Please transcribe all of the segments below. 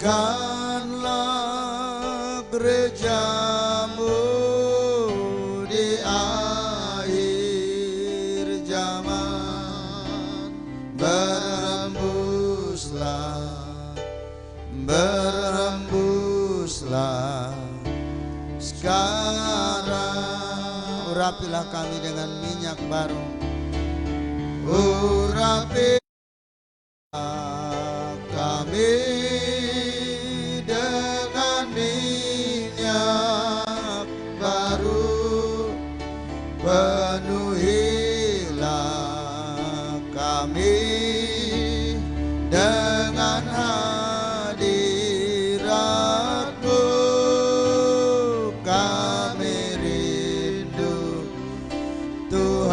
Dirikanlah gerejamu di akhir zaman. Berembuslah sekarang. Urapilah kami dengan minyak baru. Urapilah kami dengan minyak baru. Penuhilah kami dengan hadirat-Mu. Kami rindu Tuhan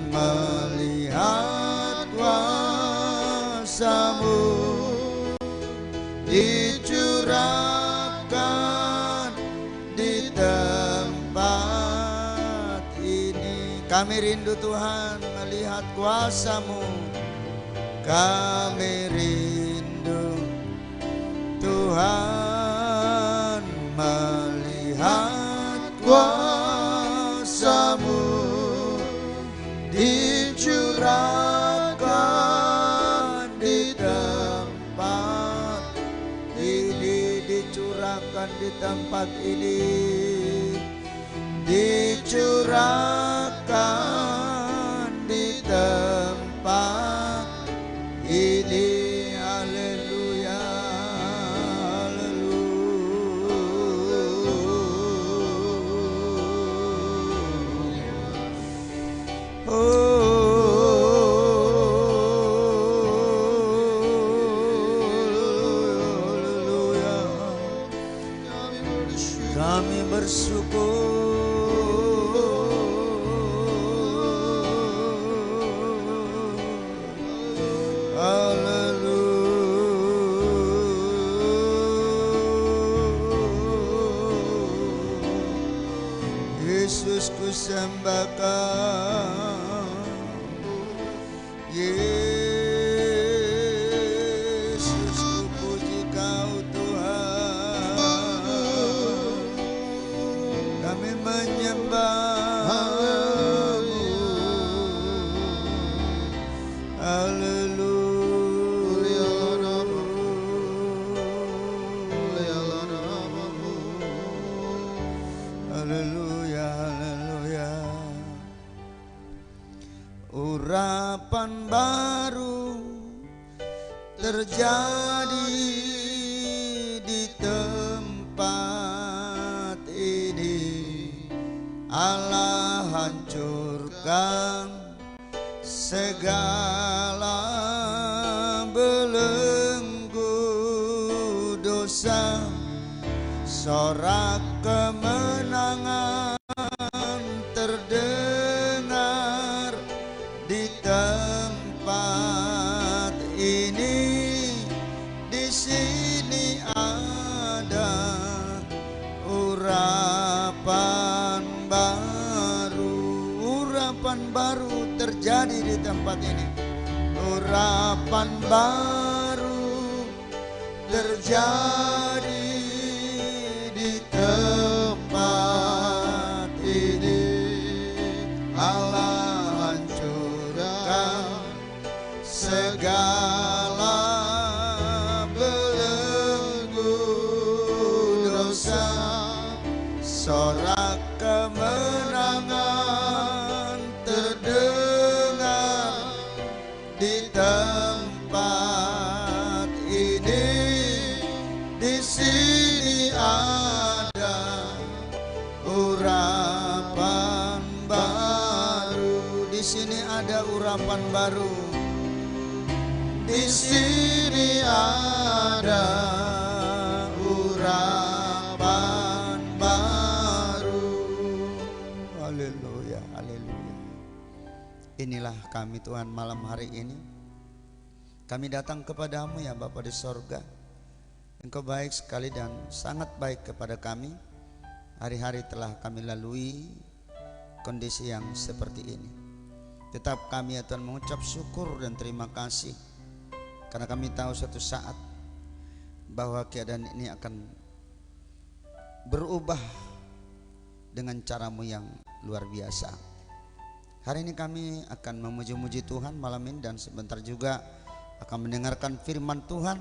melihat kuasa-Mu dicurahkan di tempat ini. Kami rindu Tuhan melihat kuasa-Mu. Kami rindu Tuhan melihat kuasa-Mu dicurahkan di tempat ini. Dicurahkan di tempat ini. Dicurahkan di tempat ini. Haleluya, haleluya. Haleluya. Kami bersyukur. Yesus ku sembah Kau, Yesus ku puji Kau Tuhan. Kami menyembah-Mu. Haleluya. Haleluya, haleluya. Urapan baru terjadi di tempat ini. Allah hancurkan segala belenggu dosa. Sorak kemenangan terdengar di tempat ini. Di sini ada urapan baru terjadi di tempat ini. Urapan baru terjadi di tempat ini. Allah hancurkan segala belenggu dosa. Sorak kemenangan terdengar di tempat ini. Di sini ada urapan baru. Di sini ada urapan baru. Di sini ada urapan baru. Haleluya, haleluya. Inilah kami Tuhan malam hari ini. Kami datang kepadamu ya Bapa di sorga. Engkau baik sekali dan sangat baik kepada kami. Hari-hari telah kami lalui kondisi yang seperti ini. Tetap kami ya Tuhan mengucap syukur dan terima kasih. Karena kami tahu suatu saat bahwa keadaan ini akan berubah dengan caramu yang luar biasa. Hari ini kami akan memuji-muji Tuhan malam ini, dan sebentar juga akan mendengarkan firman Tuhan.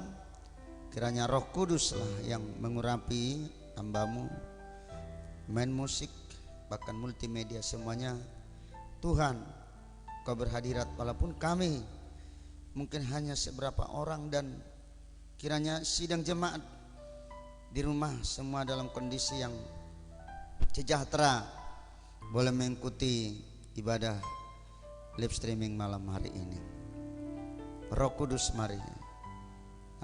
Kiranya Roh Kuduslah yang mengurapi hambamu, main musik, bahkan multimedia semuanya. Tuhan, Kau berhadirat walaupun kami mungkin hanya seberapa orang, dan kiranya sidang jemaat di rumah semua dalam kondisi yang sejahtera boleh mengikuti ibadah live streaming malam hari ini. Roh Kudus mari.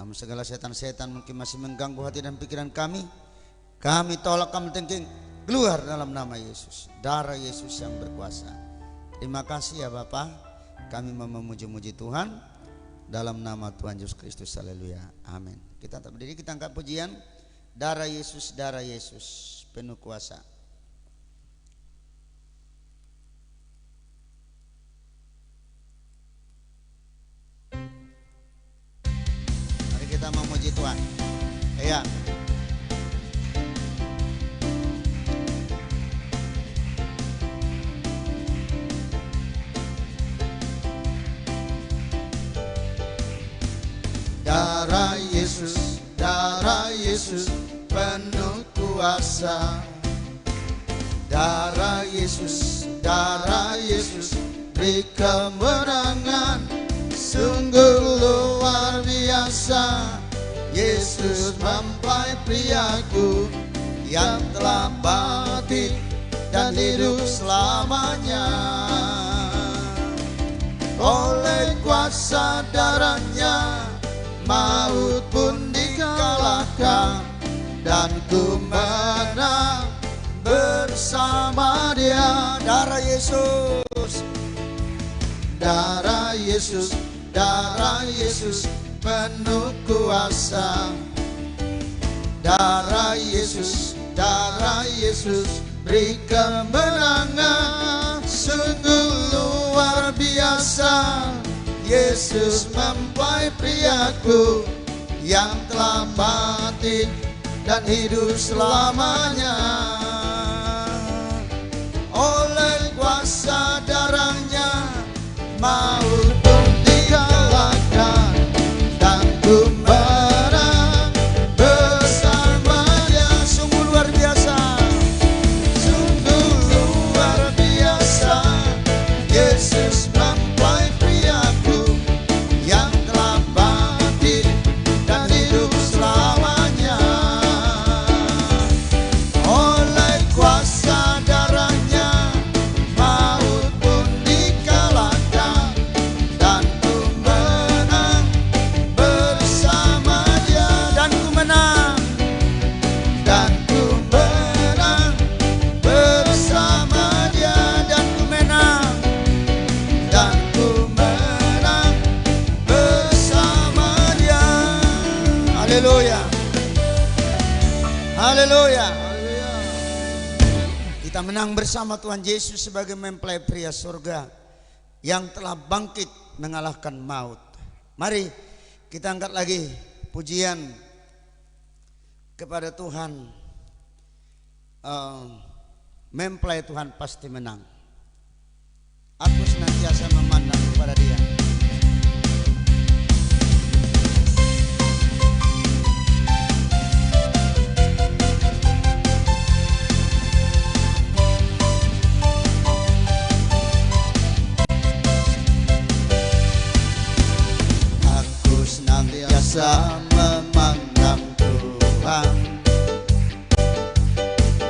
Namun segala setan-setan mungkin masih mengganggu hati dan pikiran kami tolak, kami tengking keluar dalam nama Yesus, darah Yesus yang berkuasa. Terima kasih ya Bapa, kami memuji-muji Tuhan dalam nama Tuhan Yesus Kristus. Haleluya, amin. Kita tetap berdiri, kita angkat pujian. Darah Yesus penuh kuasa. Mari kita memuji Tuhan. Iya. Darah Yesus penuh kuasa. Darah Yesus beri kemenangan. Sungguh luar biasa. Yesus mempelai priaku yang telah mati dan hidup selamanya. Oleh kuasa darahnya maut pun dikalahkan, dan ku menang bersama Dia. Darah Yesus penuh kuasa. Darah Yesus beri kemenangan. Sungguh luar biasa. Yesus mempelai priaku yang telah mati dan hidup selamanya. Oleh kuasa darahnya maut pun dikalahkan, dan ku menang bersama Dia. Sungguh luar biasa. Sungguh luar biasa. Yesus mempelai priaku yang telah mati dan hidup selamanya. Oleh kuasa darahnya maut pun dikalahkan, dan ku menang bersama Dia. Dan ku menang bersama Dia. Dan ku menang bersama Dia. Haleluya, haleluya. Kita menang bersama Tuhan Yesus sebagai mempelai pria surga yang telah bangkit mengalahkan maut. Mari kita angkat lagi pujian kepada Tuhan. Mempelai Tuhan pasti menang. Aku senantiasa memandang kepada Dia. Aku senantiasa memandang Tuhan,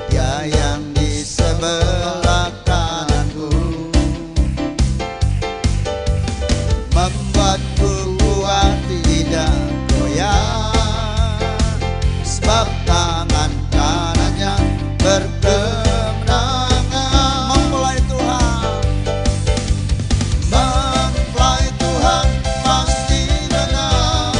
Dia yang di sebelah kananku, membuatku kuat tidak goyah, sebab tangan kanannya berkemenangan. Mempelai Tuhan pasti menang.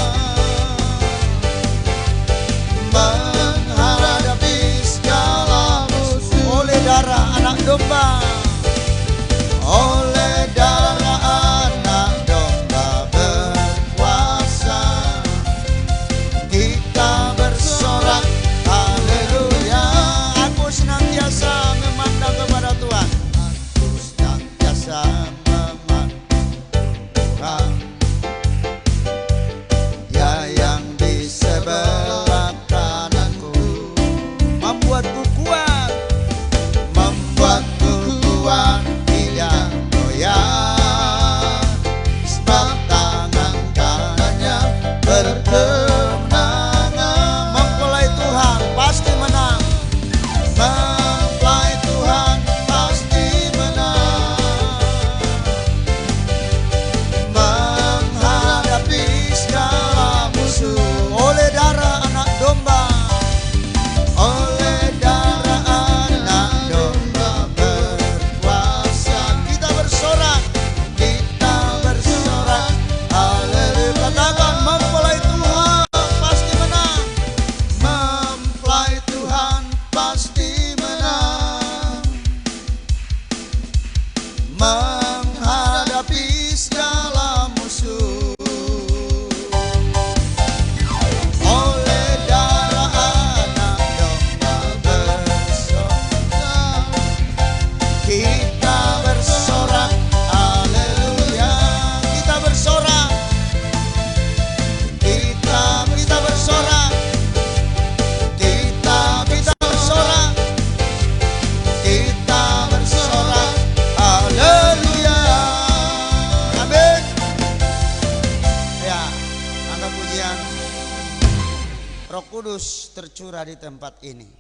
Roh Kudus tercurah di tempat ini.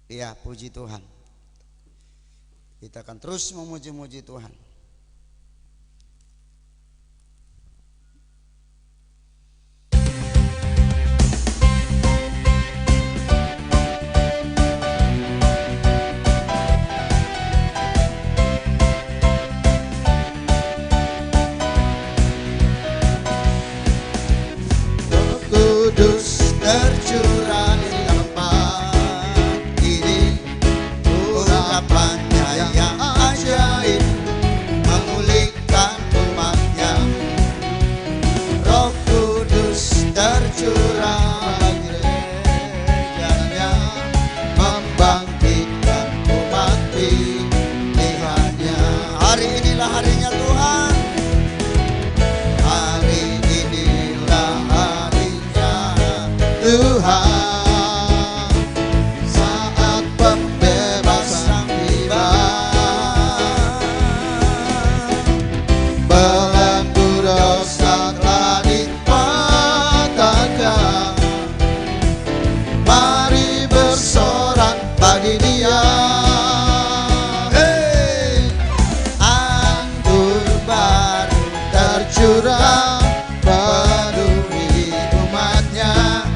Ya, puji Tuhan. Kita akan terus memuji-muji Tuhan. Roh Kudus tercurah di tempat ini, urapannya yang ajaib memulihkan umatnya. Roh Kudus tercurah bagi gerejanya, membangkitkan umat pilihannya. Hari inilah harinya Tuhan. Hari inilah harinya Tuhan, saat pembebasan tiba. Belenggu dosa telah dipatahkan, mari bersorak bagi Dia. Hey! Anggur baru tercurah penuhi umatnya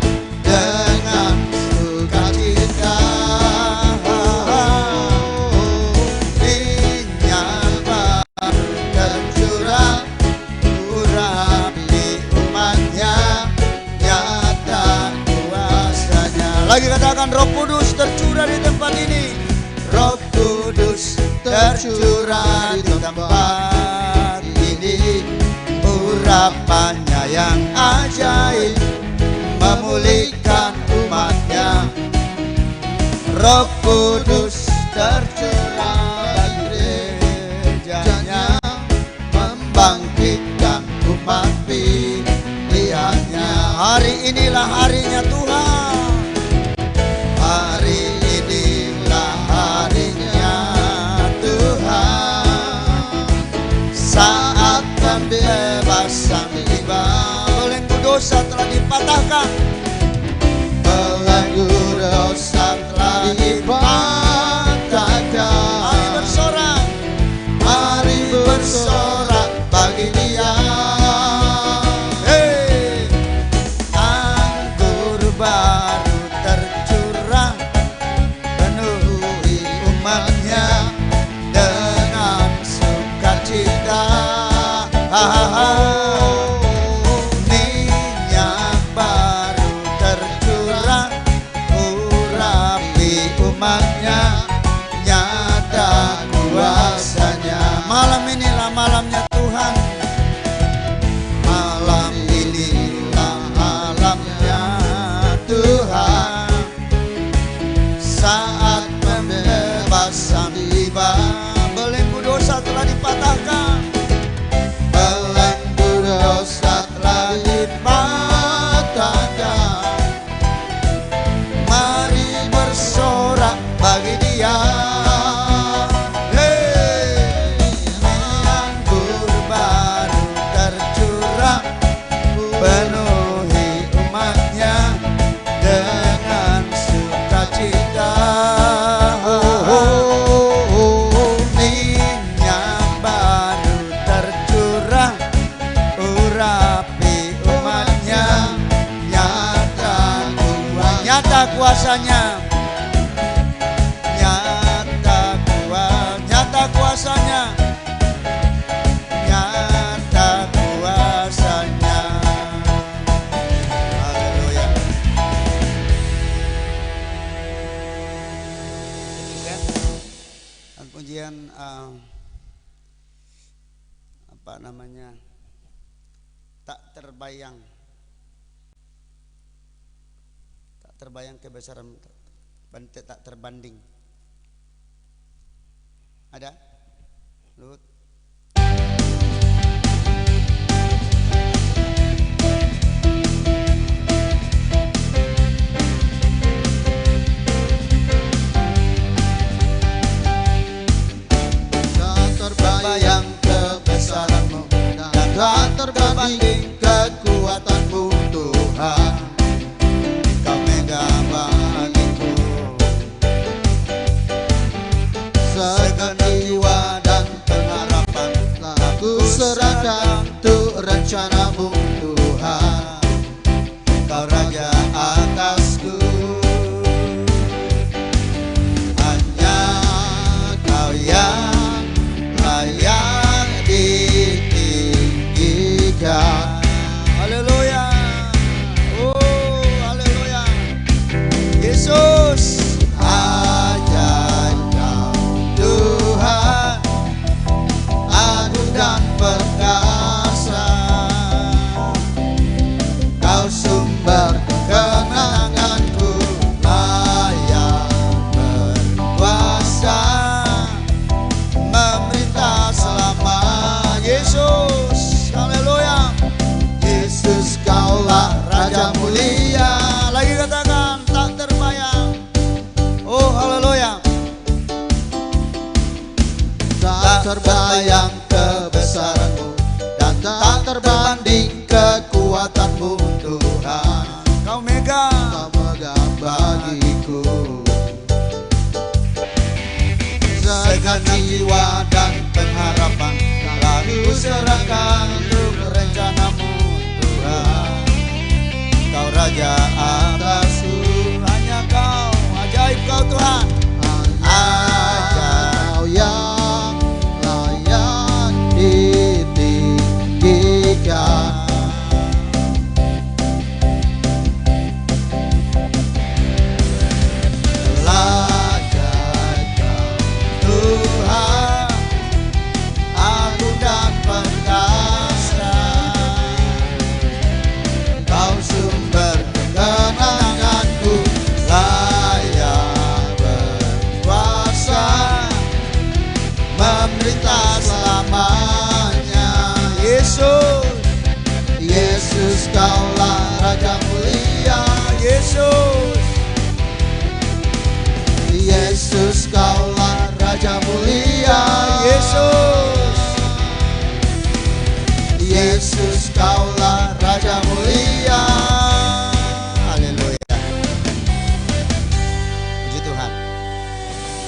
dengan sukacita. Minyak baru tercurah urapi umatnya, nyata kuasanya. Lagi katakan Roh Kudus tercurah di tempat ini. Roh Kudus tercurah di tempat ini, Urapannya yang ajaib memulihkan umatnya. Roh Kudus tercurah bagi gerejanya, membangkitkan umat pilihannya. Hari inilah harinya Tuhan. Hari inilah harinya Tuhan, saat pembebasan tiba. Belenggu dosa telah dipatahkan. Belenggu dosa telah dipatahkan. Mari bersorak. Mari bersorak bagi Dia. Hey, anggur baru tercurah penuhi umatnya Dengan sukacita. Minyak baru tercurah urapi umatnya, Nyata kuasanya. malam inilah malamnya Tuhan. Malam inilah malamnya Tuhan, saat pembebasan tiba. Belenggu dosa telah dipatahkan. Belenggu dosa telah dipatahkan, mari bersorak bagi Dia. Hey, anggur baru tercurah Penuhi umatnya dengan sukacita. minyak baru tercurah urapi umatnya, nyata kuasanya, nyata kuasanya, nyata kuasanya. Haleluya. Dan pujian apa namanya, tak terbayang kebesaran, tak terbanding. Ada? Lut? Tak terbayang kebesaran-Mu, dan tak terbanding kekuatan-Mu Tuhan. rencanamu Tuhan, Kau Raja atasku. Hanya Kau yang layak ditinggikan. Haleluya. Oh, haleluya. Yesus. Ajaib Kau Tuhan, agung dan perkasa. Kau sumber kemenanganku, Maha berkuasa, memerintah selama. Yesus. Haleluya. Yesus Kaulah Raja mulia. Lagi katakan tak terbayang. Oh, haleluya. Tak terbayang kebesaran-Mu, dan tak terbanding kekuatan-Mu Tuhan. Kau megang. Kau megang bagiku segenap jiwa dan pengharapan, lalu serahkan untuk rencana-Mu Tuhan. Kau Raja atasku. Hanya Kau, ajaib Kau Tuhan. Kau yang layak ditinggikan. Layak Kau Tuhan, agung dan perkasa. Kau sumber kemenanganku, layak berkuasa, memerintah selamanya. Yesus. Yesus Kaulah Raja mulia. Yesus. Yesus Kaulah Raja mulia. Yesus. Yesus Kaulah Raja mulia. Haleluya. Puji Tuhan.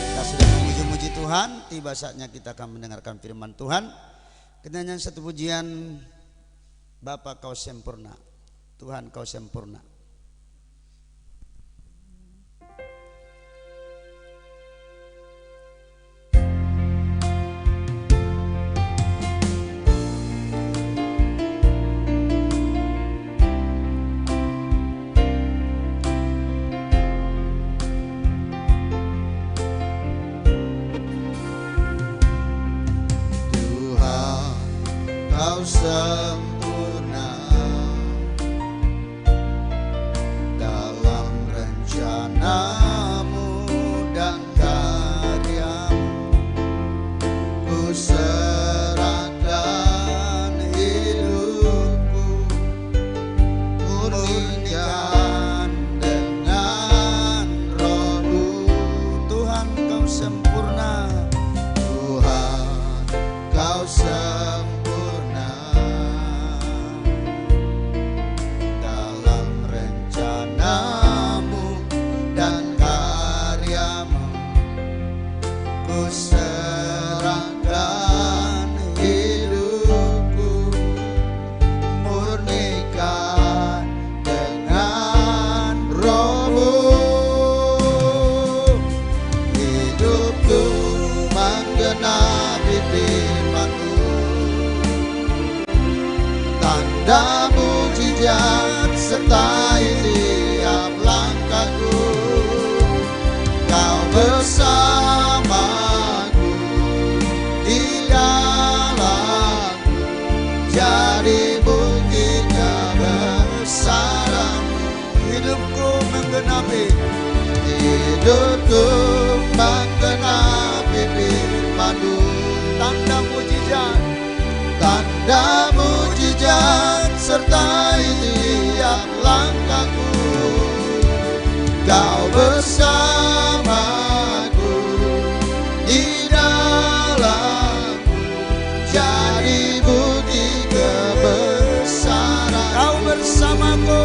Kita sudah memuji-muji Tuhan, tiba saatnya kita akan mendengarkan firman Tuhan. Kenyanyian satu pujian, Bapa Kau sempurna, Tuhan Kau sempurna. Tuhan, Kau sempurna dalam rencana-Mu dan karya-Mu. Ku serahkan hidupku, murnikan dengan Roh-Mu. Tuhan Kau sempurna. Tuhan, Kau sempurna dalam rencana-Mu dan karya-Mu. Ku serahkan hidupku, murnikan dengan Roh-Mu. Hidupku menggenapi firman-Mu, tanda mujizat sertai tiap langkahku. Kau bersamaku di dalamku, jadi bukti kebesaran-Mu. Hidupku menggenapi. Hidupku menggenapi firman-Mu, Tanda mujizat. tanda mujizat sertai tiap langkahku. Kau bersamaku di dalamku, jadi bukti kebesaran. Kau bersamaku.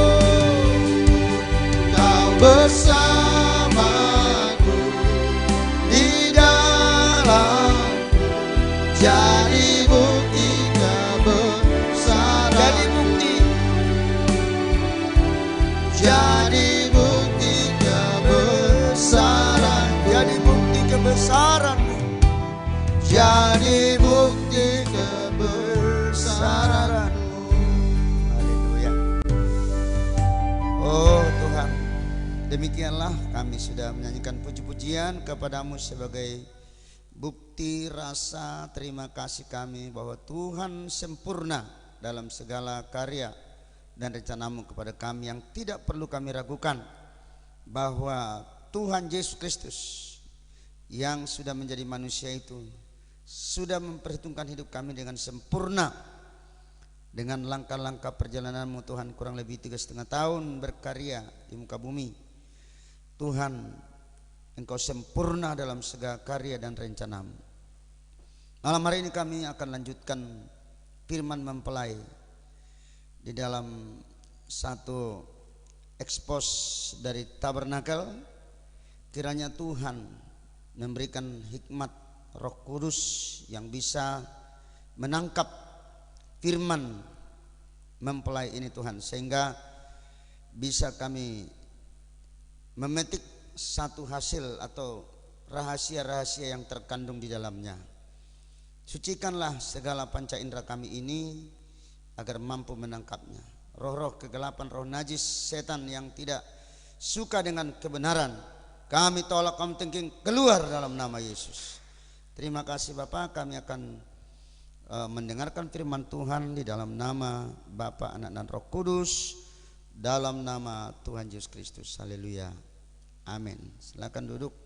Kau bersamaku di dalamku, jadi bukti kebesaran. Jadi bukti demikianlah kami sudah menyanyikan puji-pujian kepadamu sebagai bukti rasa terima kasih kami bahwa Tuhan sempurna dalam segala karya dan rencanamu kepada kami, yang tidak perlu kami ragukan bahwa Tuhan Yesus Kristus yang sudah menjadi manusia itu sudah memperhitungkan hidup kami dengan sempurna. Dengan langkah-langkah perjalananmu Tuhan, kurang lebih 3,5 tahun berkarya di muka bumi, Tuhan Engkau sempurna dalam segala karya dan rencanamu. Malam hari ini kami akan lanjutkan firman mempelai di dalam satu ekspos dari Tabernakel. Kiranya Tuhan memberikan hikmat Roh Kudus yang bisa menangkap firman mempelai ini Tuhan, sehingga bisa kami memetik satu hasil atau rahasia-rahasia yang terkandung di dalamnya. Sucikanlah segala panca indera kami ini agar mampu menangkapnya. Roh-roh kegelapan, roh najis, setan yang tidak suka dengan kebenaran, kami tolak, kami tengking keluar dalam nama Yesus. Terima kasih Bapak, kami akan mendengarkan firman Tuhan di dalam nama Bapa, Anak dan Roh Kudus, dalam nama Tuhan Yesus Kristus. Haleluya, amin. Silakan duduk.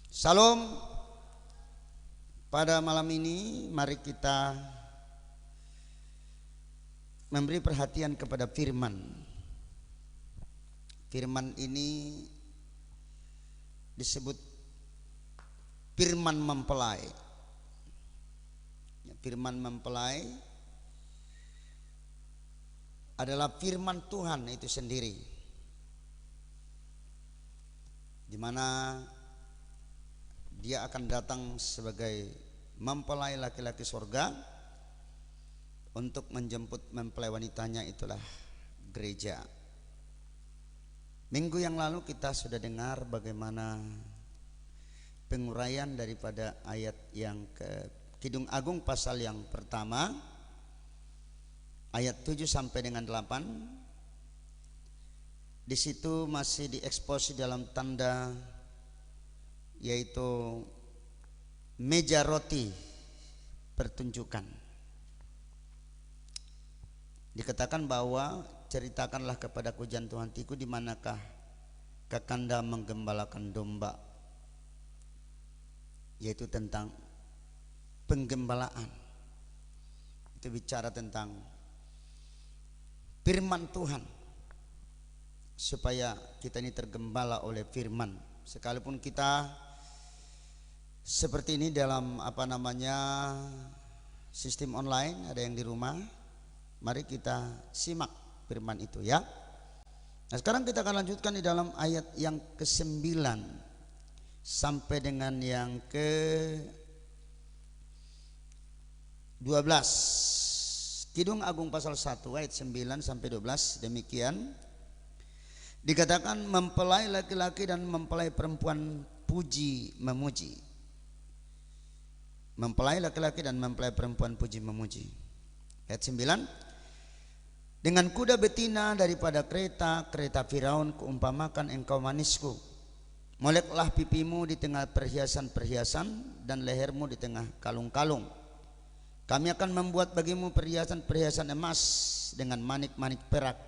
Salam. Pada malam ini mari kita memberi perhatian kepada firman. Firman ini disebut firman mempelai. Firman mempelai adalah firman Tuhan itu sendiri, di mana dia akan datang sebagai mempelai laki-laki surga untuk menjemput mempelai wanitanya, itulah gereja. Minggu yang lalu kita sudah dengar bagaimana penguraian daripada ayat yang ke Kidung Agung pasal yang pertama ayat 7 sampai dengan 8. Di situ masih diekspos dalam tanda yaitu meja roti pertunjukan. Dikatakan bahwa ceritakanlah kepadaku jangan Tuhanku di manakah kakanda menggembalakan domba, yaitu tentang penggembalaan. Itu bicara tentang firman Tuhan, supaya kita ini tergembala oleh firman. Sekalipun kita seperti ini dalam sistem online, ada yang di rumah, mari kita simak firman itu ya. Nah, sekarang kita akan lanjutkan di dalam ayat yang ke-9 sampai dengan yang ke-12. Kidung Agung pasal 1 ayat 9 sampai 12 demikian. Dikatakan mempelai laki-laki dan mempelai perempuan puji memuji. Mempelai laki-laki dan mempelai perempuan puji memuji. Ayat 9. Dengan kuda betina daripada kereta Firaun kuumpamakan engkau manisku. Moleklah pipimu di tengah perhiasan-perhiasan dan lehermu di tengah kalung-kalung. Kami akan membuat bagimu perhiasan-perhiasan emas dengan manik-manik perak.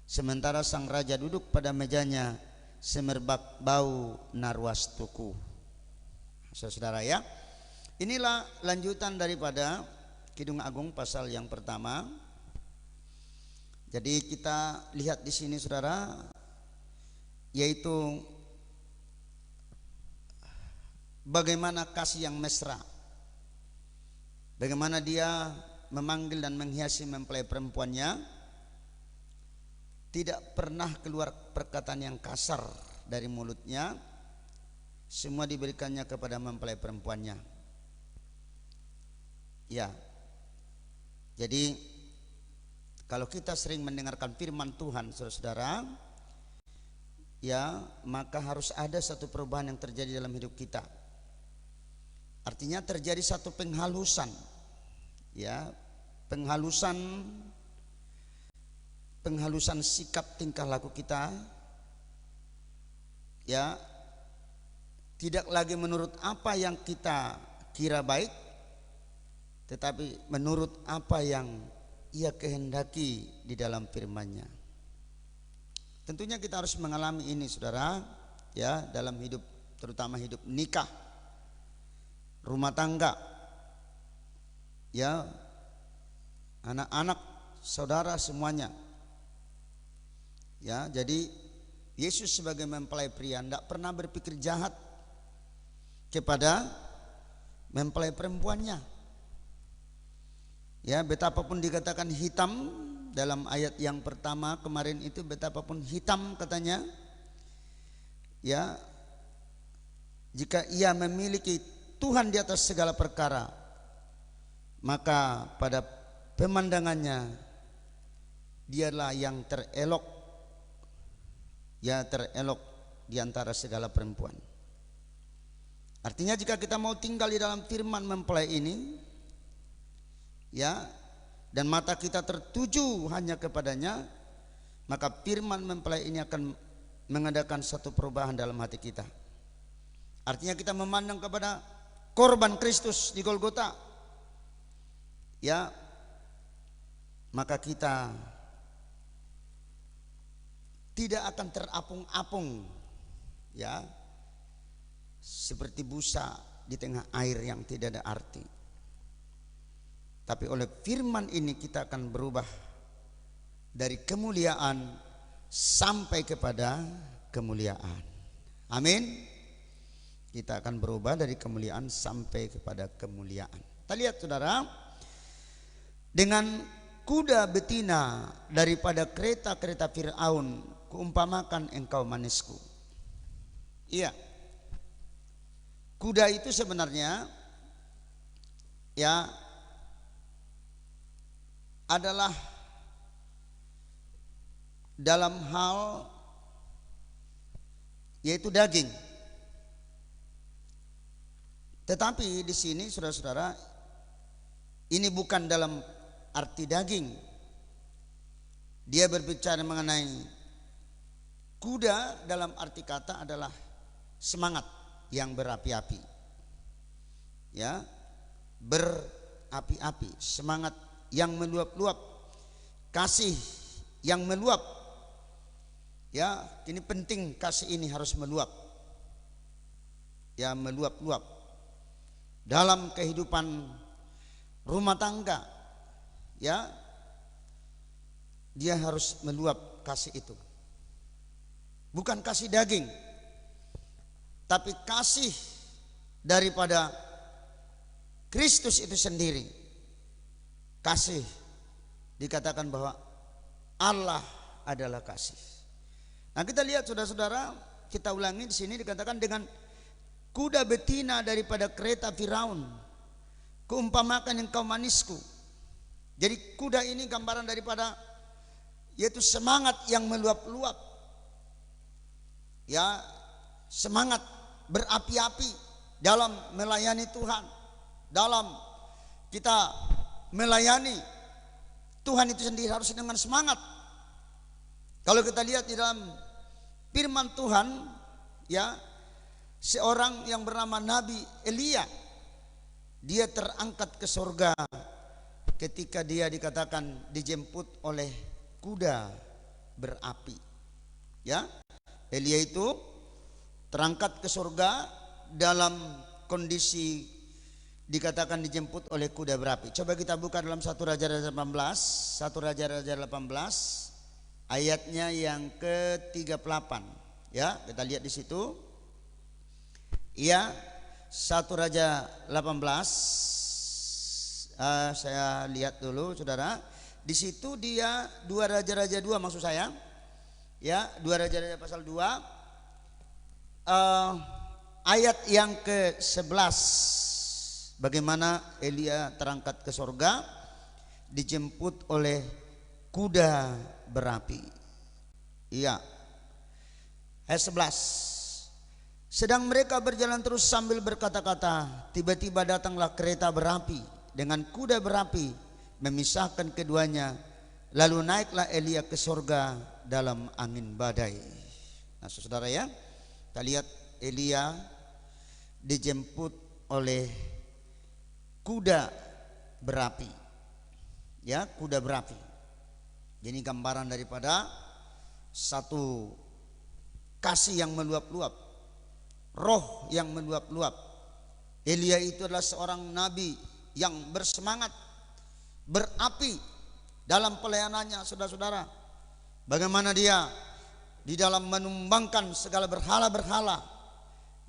Sementara sang raja duduk pada mejanya semerbak bau narwastuku. Saudara ya, inilah lanjutan daripada Kidung Agung pasal yang pertama. Jadi kita lihat di sini saudara, yaitu bagaimana kasih yang mesra. Bagaimana dia memanggil dan menghiasi mempelai perempuannya, tidak pernah keluar perkataan yang kasar dari mulutnya, semua diberikannya kepada mempelai perempuannya. Ya, jadi kalau kita sering mendengarkan firman Tuhan saudara-saudara, ya maka harus ada satu perubahan yang terjadi dalam hidup kita. Artinya terjadi satu penghalusan, ya, penghalusan sikap tingkah laku kita ya tidak lagi menurut apa yang kita kira baik, tetapi menurut apa yang Ia kehendaki di dalam firman-Nya. Tentunya kita harus mengalami ini, saudara, ya, dalam hidup, terutama hidup nikah, rumah tangga, ya, anak-anak, saudara semuanya. Ya, jadi Yesus sebagai mempelai pria tidak pernah berpikir jahat kepada mempelai perempuannya. Ya, betapapun dikatakan hitam dalam ayat yang pertama kemarin itu, betapapun hitam katanya, ya, jika ia memiliki Tuhan di atas segala perkara, maka pada pemandangannya dialah yang terelok, ya, terelok di antara segala perempuan. Artinya jika kita mau tinggal di dalam firman mempelai ini, ya, dan mata kita tertuju hanya kepadanya, maka firman mempelai ini akan mengadakan satu perubahan dalam hati kita. Artinya kita memandang kepada korban Kristus di Golgota, ya, maka kita tidak akan terapung-apung, ya, seperti busa di tengah air yang tidak ada arti. Tapi oleh firman ini kita akan berubah dari kemuliaan sampai kepada kemuliaan. Amin. Kita akan berubah dari kemuliaan sampai kepada kemuliaan. Kita lihat, saudara, dengan kuda betina daripada kereta-kereta Firaun, kuumpamakan engkau manisku. Iya, kuda itu sebenarnya, ya, adalah dalam hal yaitu daging. Tetapi di sini, saudara-saudara, ini bukan dalam arti daging. Dia berbicara mengenai kuda dalam arti kata adalah semangat yang berapi-api, ya, berapi-api, semangat yang meluap-luap, kasih yang meluap, ya. Ini penting, kasih ini harus meluap, ya, meluap-luap dalam kehidupan rumah tangga, ya. Dia harus meluap kasih itu, bukan kasih daging, tapi kasih daripada Kristus itu sendiri. Kasih, dikatakan bahwa Allah adalah kasih. Nah, kita lihat, saudara-saudara, kita ulangi di sini dikatakan dengan kuda betina daripada kereta Firaun, kuumpamakan engkau manisku. Jadi kuda ini gambaran daripada yaitu semangat yang meluap-luap, ya, semangat berapi-api dalam melayani Tuhan, dalam kita melayani Tuhan itu sendiri harus dengan semangat. Kalau kita lihat di dalam firman Tuhan, ya, seorang yang bernama Nabi Elia, dia terangkat ke surga ketika dia dikatakan dijemput oleh kuda berapi, ya. Elia itu terangkat ke surga dalam kondisi dikatakan dijemput oleh kuda berapi. Coba kita buka dalam 1 Raja-Raja 18, 1 Raja-Raja 18 ayatnya yang ke-38, ya. Kita lihat di situ, ya, 1 Raja 18. Saya lihat dulu, saudara. Di situ dia 2 Raja-Raja 2 maksud saya, ya, 2 Raja-Raja pasal 2 ayat yang ke-11. Bagaimana Elia terangkat ke sorga, dijemput oleh kuda berapi. Iya, ayat 11. Sedang mereka berjalan terus sambil berkata-kata, tiba-tiba datanglah kereta berapi dengan kuda berapi memisahkan keduanya. Lalu naiklah Elia ke sorga dalam angin badai. Nah, saudara, ya, Kita lihat Elia dijemput oleh kuda berapi. Ya, kuda berapi. Ini gambaran daripada satu kasih yang meluap-luap, roh yang meluap-luap. Elia itu adalah seorang nabi yang bersemangat, berapi dalam pelayanannya, saudara-saudara. Bagaimana dia di dalam menumbangkan segala berhala-berhala,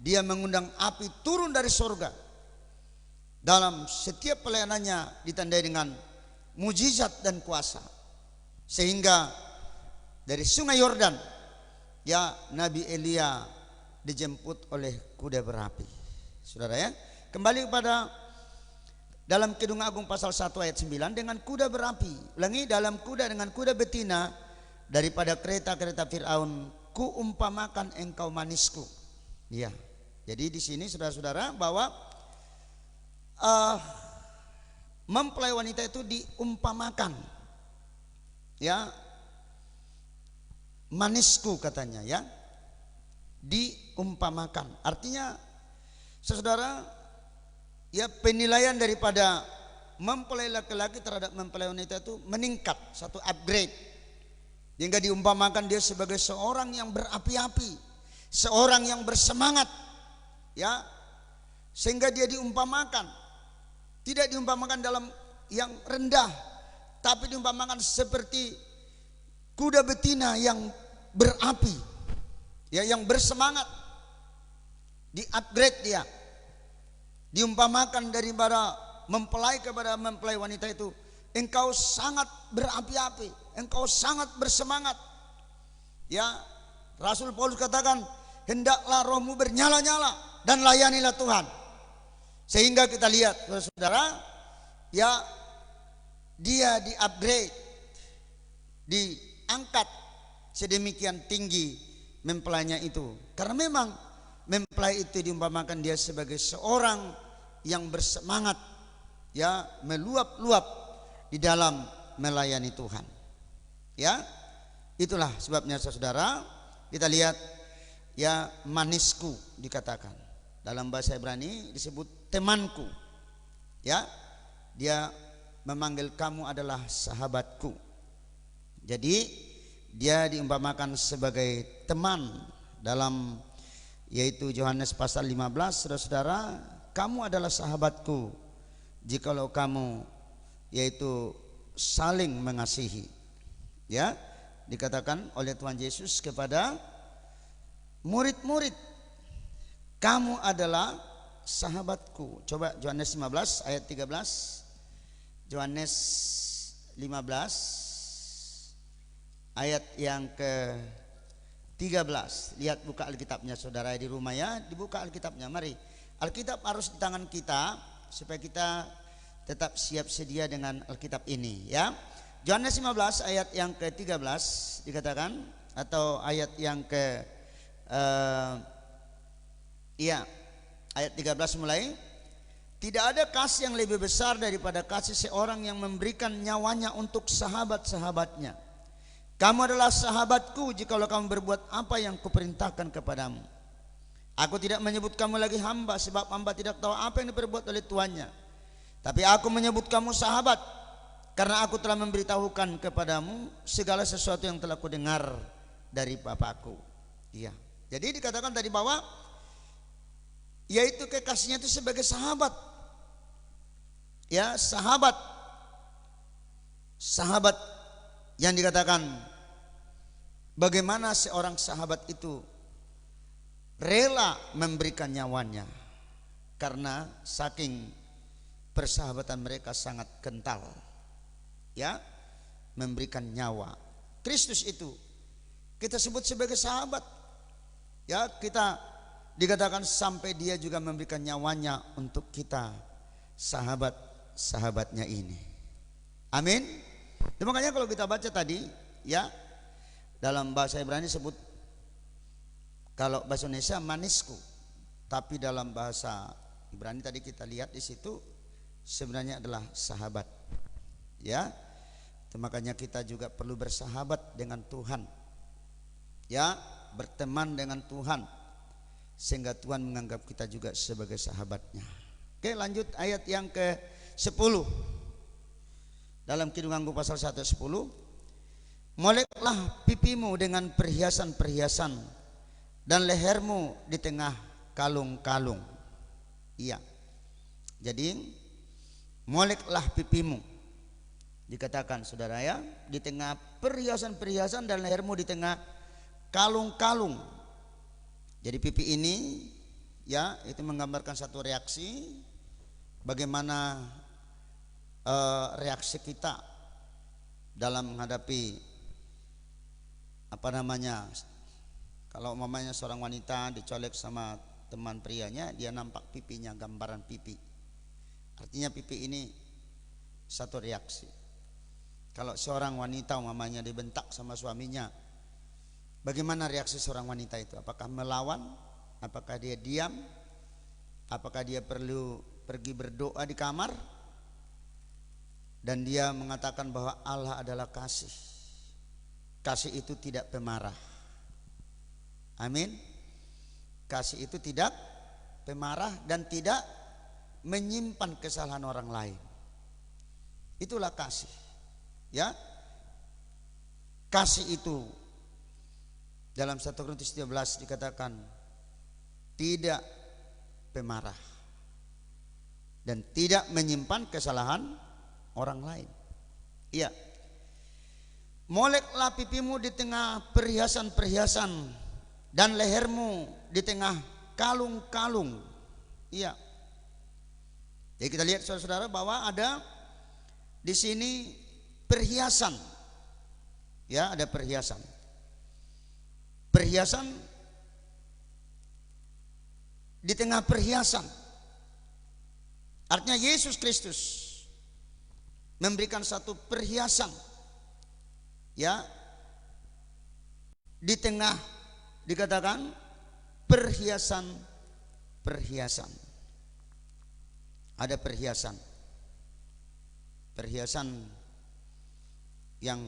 dia mengundang api turun dari surga. Dalam setiap pelayanannya ditandai dengan mujizat dan kuasa, sehingga dari sungai Yordan, ya, Nabi Elia dijemput oleh kuda berapi. Saudara ya, kembali kepada dalam Kidung Agung pasal 1 ayat 9, dengan kuda berapi. Ulangi, dalam kuda dengan kuda betina daripada kereta-kereta Firaun, kuumpamakan engkau manisku. Ya. Jadi di sini saudara-saudara bahwa mempelai wanita itu diumpamakan. Ya. Manisku katanya, ya. Diumpamakan. Artinya saudara, ya, penilaian daripada mempelai laki-laki terhadap mempelai wanita itu meningkat, satu upgrade. Hingga diumpamakan dia sebagai seorang yang berapi-api, seorang yang bersemangat, ya, sehingga dia diumpamakan, tidak diumpamakan dalam yang rendah, tapi diumpamakan seperti kuda betina yang berapi, ya, yang bersemangat, di-upgrade dia. Diumpamakan daripada mempelai kepada mempelai wanita itu, engkau sangat berapi-api, engkau sangat bersemangat. Ya, Rasul Paulus katakan, hendaklah rohmu bernyala-nyala dan layanilah Tuhan. Sehingga kita lihat, saudara, ya, dia di-upgrade, diangkat sedemikian tinggi mempelainya itu. Karena memang mempelai itu diumpamakan dia sebagai seorang yang bersemangat, ya, meluap-luap di dalam melayani Tuhan. Ya, itulah sebabnya saudara, kita lihat, ya, manisku dikatakan. Dalam bahasa Ibrani disebut temanku. Ya, dia memanggil kamu adalah sahabatku. Jadi dia diumpamakan sebagai teman dalam, yaitu Yohanes pasal 15, saudara-saudara, kamu adalah sahabatku jikalau kamu, yaitu, saling mengasihi. Ya, dikatakan oleh Tuhan Yesus kepada murid-murid, kamu adalah sahabatku. Coba Yohanes 15 ayat 13. Yohanes 15 ayat yang ke-13. Lihat, buka Alkitabnya saudara di rumah, ya, dibuka Alkitabnya. Mari, Alkitab harus di tangan kita supaya kita tetap siap sedia dengan Alkitab ini, ya. Yohanes 15 ayat yang ke-13 dikatakan, atau ayat yang ke ayat 13 mulai. Tidak ada kasih yang lebih besar daripada kasih seorang yang memberikan nyawanya untuk sahabat-sahabatnya. Kamu adalah sahabatku jikalau kamu berbuat apa yang kuperintahkan kepadamu. Aku tidak menyebut kamu lagi hamba, sebab hamba tidak tahu apa yang diperbuat oleh tuannya. Tapi aku menyebut kamu sahabat, karena aku telah memberitahukan kepadamu segala sesuatu yang telah kudengar dari Bapakku. Iya. Jadi dikatakan tadi bahwa, yaitu kekasihnya itu sebagai sahabat. Ya, sahabat. Sahabat yang dikatakan bagaimana seorang sahabat itu rela memberikan nyawanya karena saking persahabatan mereka sangat kental. Ya, memberikan nyawa. Kristus itu kita sebut sebagai sahabat. Ya, kita dikatakan sampai dia juga memberikan nyawanya untuk kita, sahabat-sahabatnya ini. Amin. Makanya kalau kita baca tadi, ya, dalam bahasa Ibrani sebut, kalau bahasa Indonesia manisku, tapi dalam bahasa Ibrani tadi kita lihat di situ sebenarnya adalah sahabat. Ya, makanya kita juga perlu bersahabat dengan Tuhan. Ya, berteman dengan Tuhan. sehingga Tuhan menganggap kita juga sebagai sahabatnya. Oke, lanjut ayat yang ke-10. Dalam Kidung Anggung pasal 1:10. Moleklah pipimu dengan perhiasan-perhiasan dan lehermu di tengah kalung-kalung. Iya. Jadi moleklah pipimu. Dikatakan saudara ya, di tengah perhiasan-perhiasan dan lehermu di tengah kalung-kalung. Jadi pipi ini ya, itu menggambarkan satu reaksi bagaimana reaksi kita dalam menghadapi kalau umpamanya seorang wanita dicolek sama teman prianya, dia nampak pipinya, gambaran pipi. Artinya pipi ini satu reaksi. Kalau seorang wanita umpamanya dibentak sama suaminya, bagaimana reaksi seorang wanita itu? Apakah melawan? Apakah dia diam? Apakah dia perlu pergi berdoa di kamar? Dan dia mengatakan bahwa Allah adalah kasih. Kasih itu tidak pemarah. Amin. Kasih itu tidak pemarah dan tidak menyimpan kesalahan orang lain. Itulah kasih. Ya. Kasih itu dalam 1 Korintus 13 dikatakan tidak pemarah dan tidak menyimpan kesalahan orang lain. Iya. Moleklah pipimu di tengah perhiasan-perhiasan dan lehermu di tengah kalung-kalung. Iya. Jadi kita lihat saudara-saudara bahwa ada di sini perhiasan. Ya, ada perhiasan. Perhiasan di tengah perhiasan. Artinya Yesus Kristus memberikan satu perhiasan, ya, di tengah dikatakan perhiasan. Ada perhiasan yang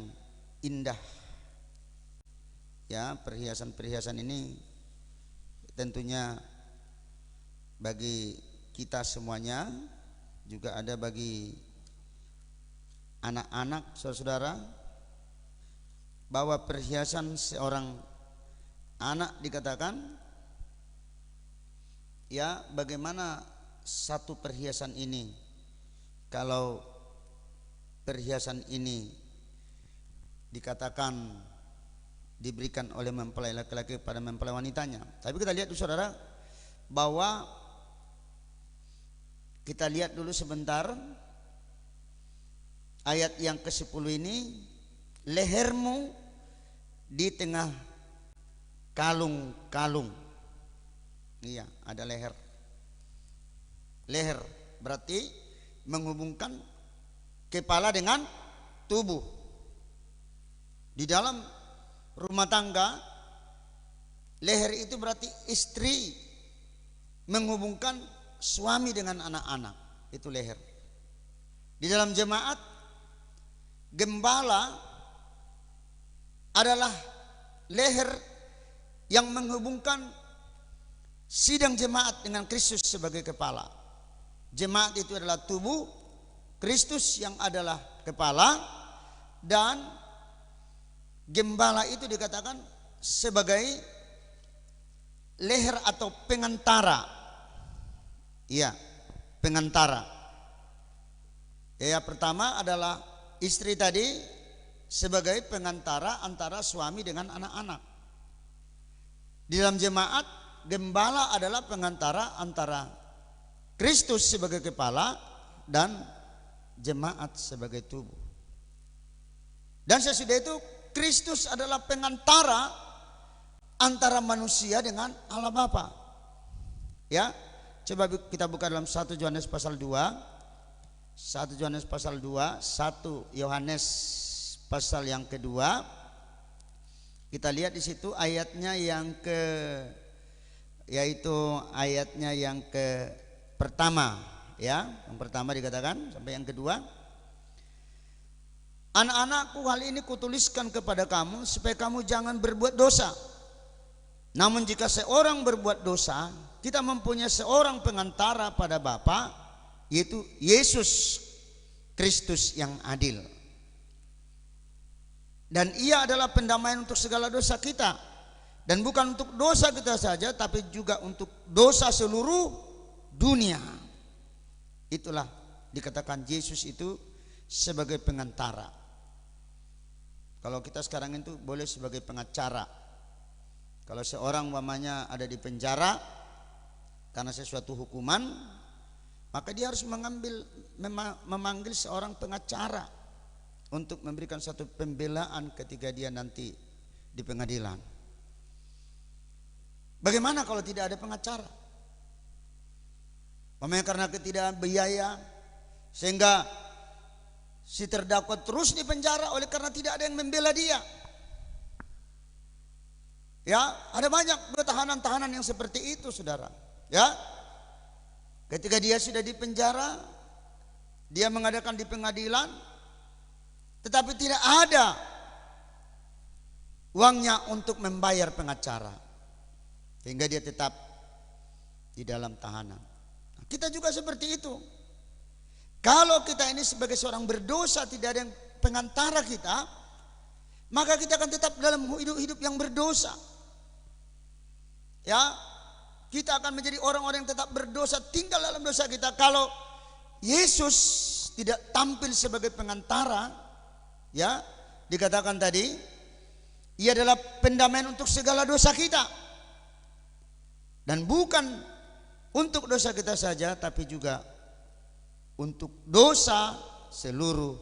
indah, ya. Perhiasan ini tentunya bagi kita semuanya, juga ada bagi anak-anak saudara-saudara, bahwa perhiasan seorang anak dikatakan, ya, bagaimana satu perhiasan ini, kalau perhiasan ini dikatakan diberikan oleh mempelai laki-laki pada mempelai wanitanya. Tapi kita lihat dulu saudara, bahwa kita lihat dulu sebentar ayat yang ke-10 ini, lehermu di tengah kalung-kalung. Iya, ada leher. Leher berarti menghubungkan kepala dengan tubuh. Di dalam rumah tangga, leher itu berarti istri menghubungkan suami dengan anak-anak, itu leher. Di dalam jemaat, gembala adalah leher yang menghubungkan sidang jemaat dengan Kristus sebagai kepala. Jemaat itu adalah tubuh, Kristus yang adalah kepala, dan gembala itu dikatakan sebagai leher atau pengantara. Iya, pengantara. Ya, pertama adalah istri tadi sebagai pengantara antara suami dengan anak-anak. Di dalam jemaat, gembala adalah pengantara antara Kristus sebagai kepala dan jemaat sebagai tubuh. Dan sesudah itu Kristus adalah pengantara antara manusia dengan Allah Bapa. Ya, coba kita buka dalam 1 Yohanes pasal 2. 1 Yohanes pasal 2, 1 Yohanes pasal yang kedua. Kita lihat di situ ayatnya yang yaitu ayatnya yang pertama, ya. Yang pertama dikatakan sampai yang kedua. Anak-anakku, hal ini kutuliskan kepada kamu supaya kamu jangan berbuat dosa. Namun jika seorang berbuat dosa, kita mempunyai seorang pengantara pada Bapa, yaitu Yesus Kristus yang adil. Dan ia adalah pendamaian untuk segala dosa kita. Dan bukan untuk dosa kita saja, tapi juga untuk dosa seluruh dunia. Itulah dikatakan Yesus itu sebagai pengantara. Kalau kita sekarang itu boleh sebagai pengacara. Kalau seorang umpamanya ada di penjara karena sesuatu hukuman, maka dia harus memanggil seorang pengacara untuk memberikan satu pembelaan ketika dia nanti di pengadilan. Bagaimana kalau tidak ada pengacara? Umpamanya karena ketidakbiaya sehingga si terdakwa terus di penjara oleh karena tidak ada yang membela dia. Ya, ada banyak tahanan-tahanan yang seperti itu, saudara. Ya, ketika dia sudah di penjara, dia mengadakan di pengadilan, tetapi tidak ada uangnya untuk membayar pengacara, sehingga dia tetap di dalam tahanan. Nah, kita juga seperti itu. Kalau kita ini sebagai seorang berdosa tidak ada yang pengantara kita, maka kita akan tetap dalam hidup yang berdosa. Ya, kita akan menjadi orang-orang yang tetap berdosa, tinggal dalam dosa kita. Kalau Yesus tidak tampil sebagai pengantara, ya, dikatakan tadi, ia adalah pendamaian untuk segala dosa kita. Dan bukan untuk dosa kita saja, tapi juga untuk dosa seluruh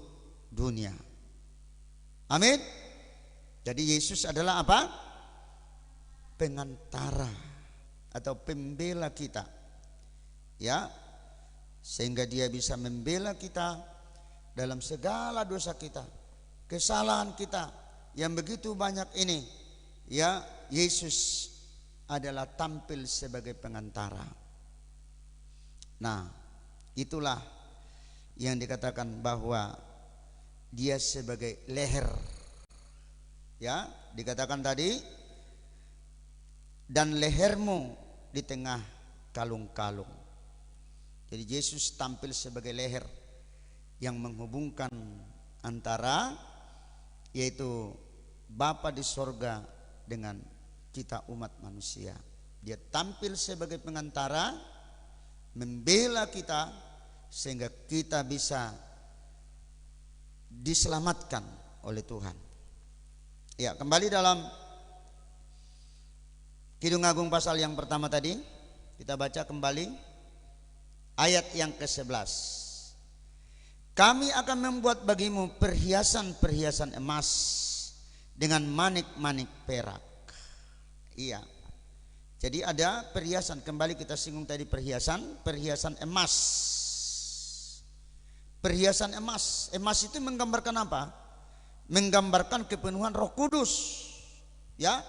dunia. Amin. Jadi Yesus adalah apa? Pengantara atau pembela kita, ya, sehingga dia bisa membela kita dalam segala dosa kita, kesalahan kita yang begitu banyak ini. Ya, Yesus adalah tampil sebagai pengantara. Nah, itulah yang dikatakan bahwa dia sebagai leher. Ya, dikatakan tadi, dan lehermu di tengah kalung-kalung. Jadi Yesus tampil sebagai leher yang menghubungkan antara, yaitu Bapa di sorga dengan kita umat manusia. Dia tampil sebagai pengantara, membela kita sehingga kita bisa diselamatkan oleh Tuhan. Ya, kembali dalam Kidung Agung pasal yang pertama tadi, kita baca kembali ayat yang ke-11. Kami akan membuat bagimu perhiasan-perhiasan emas dengan manik-manik perak. Iya. Jadi ada perhiasan, kembali kita singgung tadi perhiasan emas. Perhiasan emas. Emas itu menggambarkan apa? Menggambarkan kepenuhan Roh Kudus. Ya.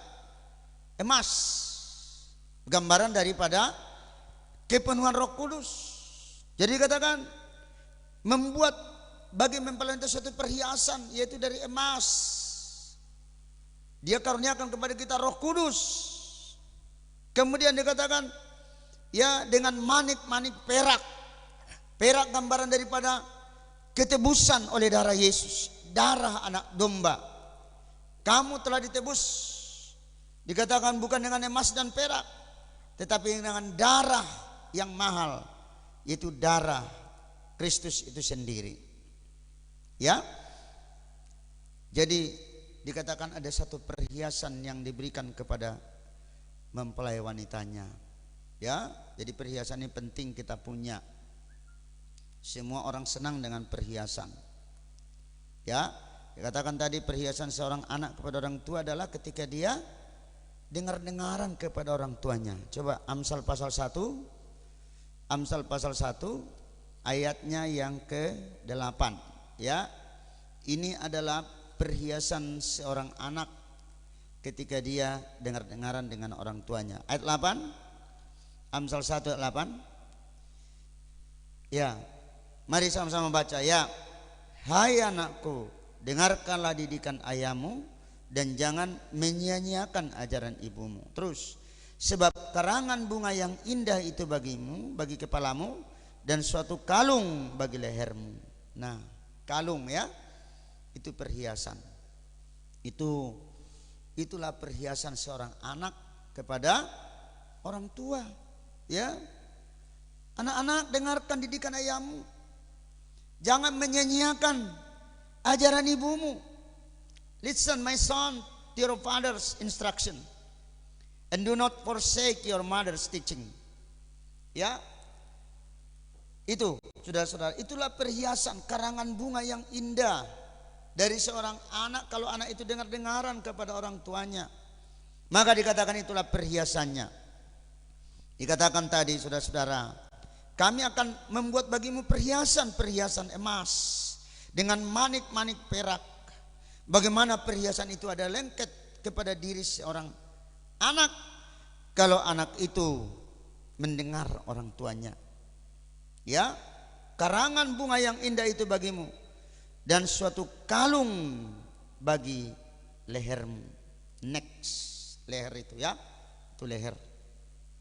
Emas, gambaran daripada kepenuhan Roh Kudus. Jadi katakan membuat bagi mempelai itu suatu perhiasan, yaitu dari emas. Dia karuniakan kepada kita Roh Kudus. Kemudian dikatakan ya dengan manik-manik perak. Perak gambaran daripada ketebusan oleh darah Yesus, darah anak domba. Kamu telah ditebus. Dikatakan bukan dengan emas dan perak, tetapi dengan darah yang mahal, yaitu darah Kristus itu sendiri. Ya. Jadi dikatakan ada satu perhiasan yang diberikan kepada mempelai wanitanya. Ya, jadi perhiasan ini penting kita punya. Semua orang senang dengan perhiasan. Ya, dikatakan tadi perhiasan seorang anak kepada orang tua adalah ketika dia dengar-dengaran kepada orang tuanya. Coba Amsal pasal 1. Amsal pasal 1 ayatnya yang ke-8. Ya. Ini adalah perhiasan seorang anak ketika dia dengar-dengaran dengan orang tuanya. Ayat 8. Amsal 1 ayat 8. Ya. Mari sama-sama baca ya. Hai anakku, dengarkanlah didikan ayahmu dan jangan menyia-nyiakan ajaran ibumu. Terus, sebab karangan bunga yang indah itu bagimu, bagi kepalamu, dan suatu kalung bagi lehermu. Nah, kalung ya, itu perhiasan. Itulah perhiasan seorang anak kepada orang tua. Ya, anak-anak, dengarkan didikan ayahmu. Jangan menyia-nyiakan ajaran ibumu. Listen, my son, to your father's instruction, and do not forsake your mother's teaching. Ya, itu saudara-saudara, itulah perhiasan karangan bunga yang indah dari seorang anak. Kalau anak itu dengar-dengaran kepada orang tuanya, maka dikatakan itulah perhiasannya. Dikatakan tadi, saudara-saudara, kami akan membuat bagimu perhiasan emas dengan manik-manik perak. Bagaimana perhiasan itu ada lengket kepada diri seorang anak kalau anak itu mendengar orang tuanya. Ya, karangan bunga yang indah itu bagimu dan suatu kalung bagi lehermu. Next, leher itu ya, itu leher.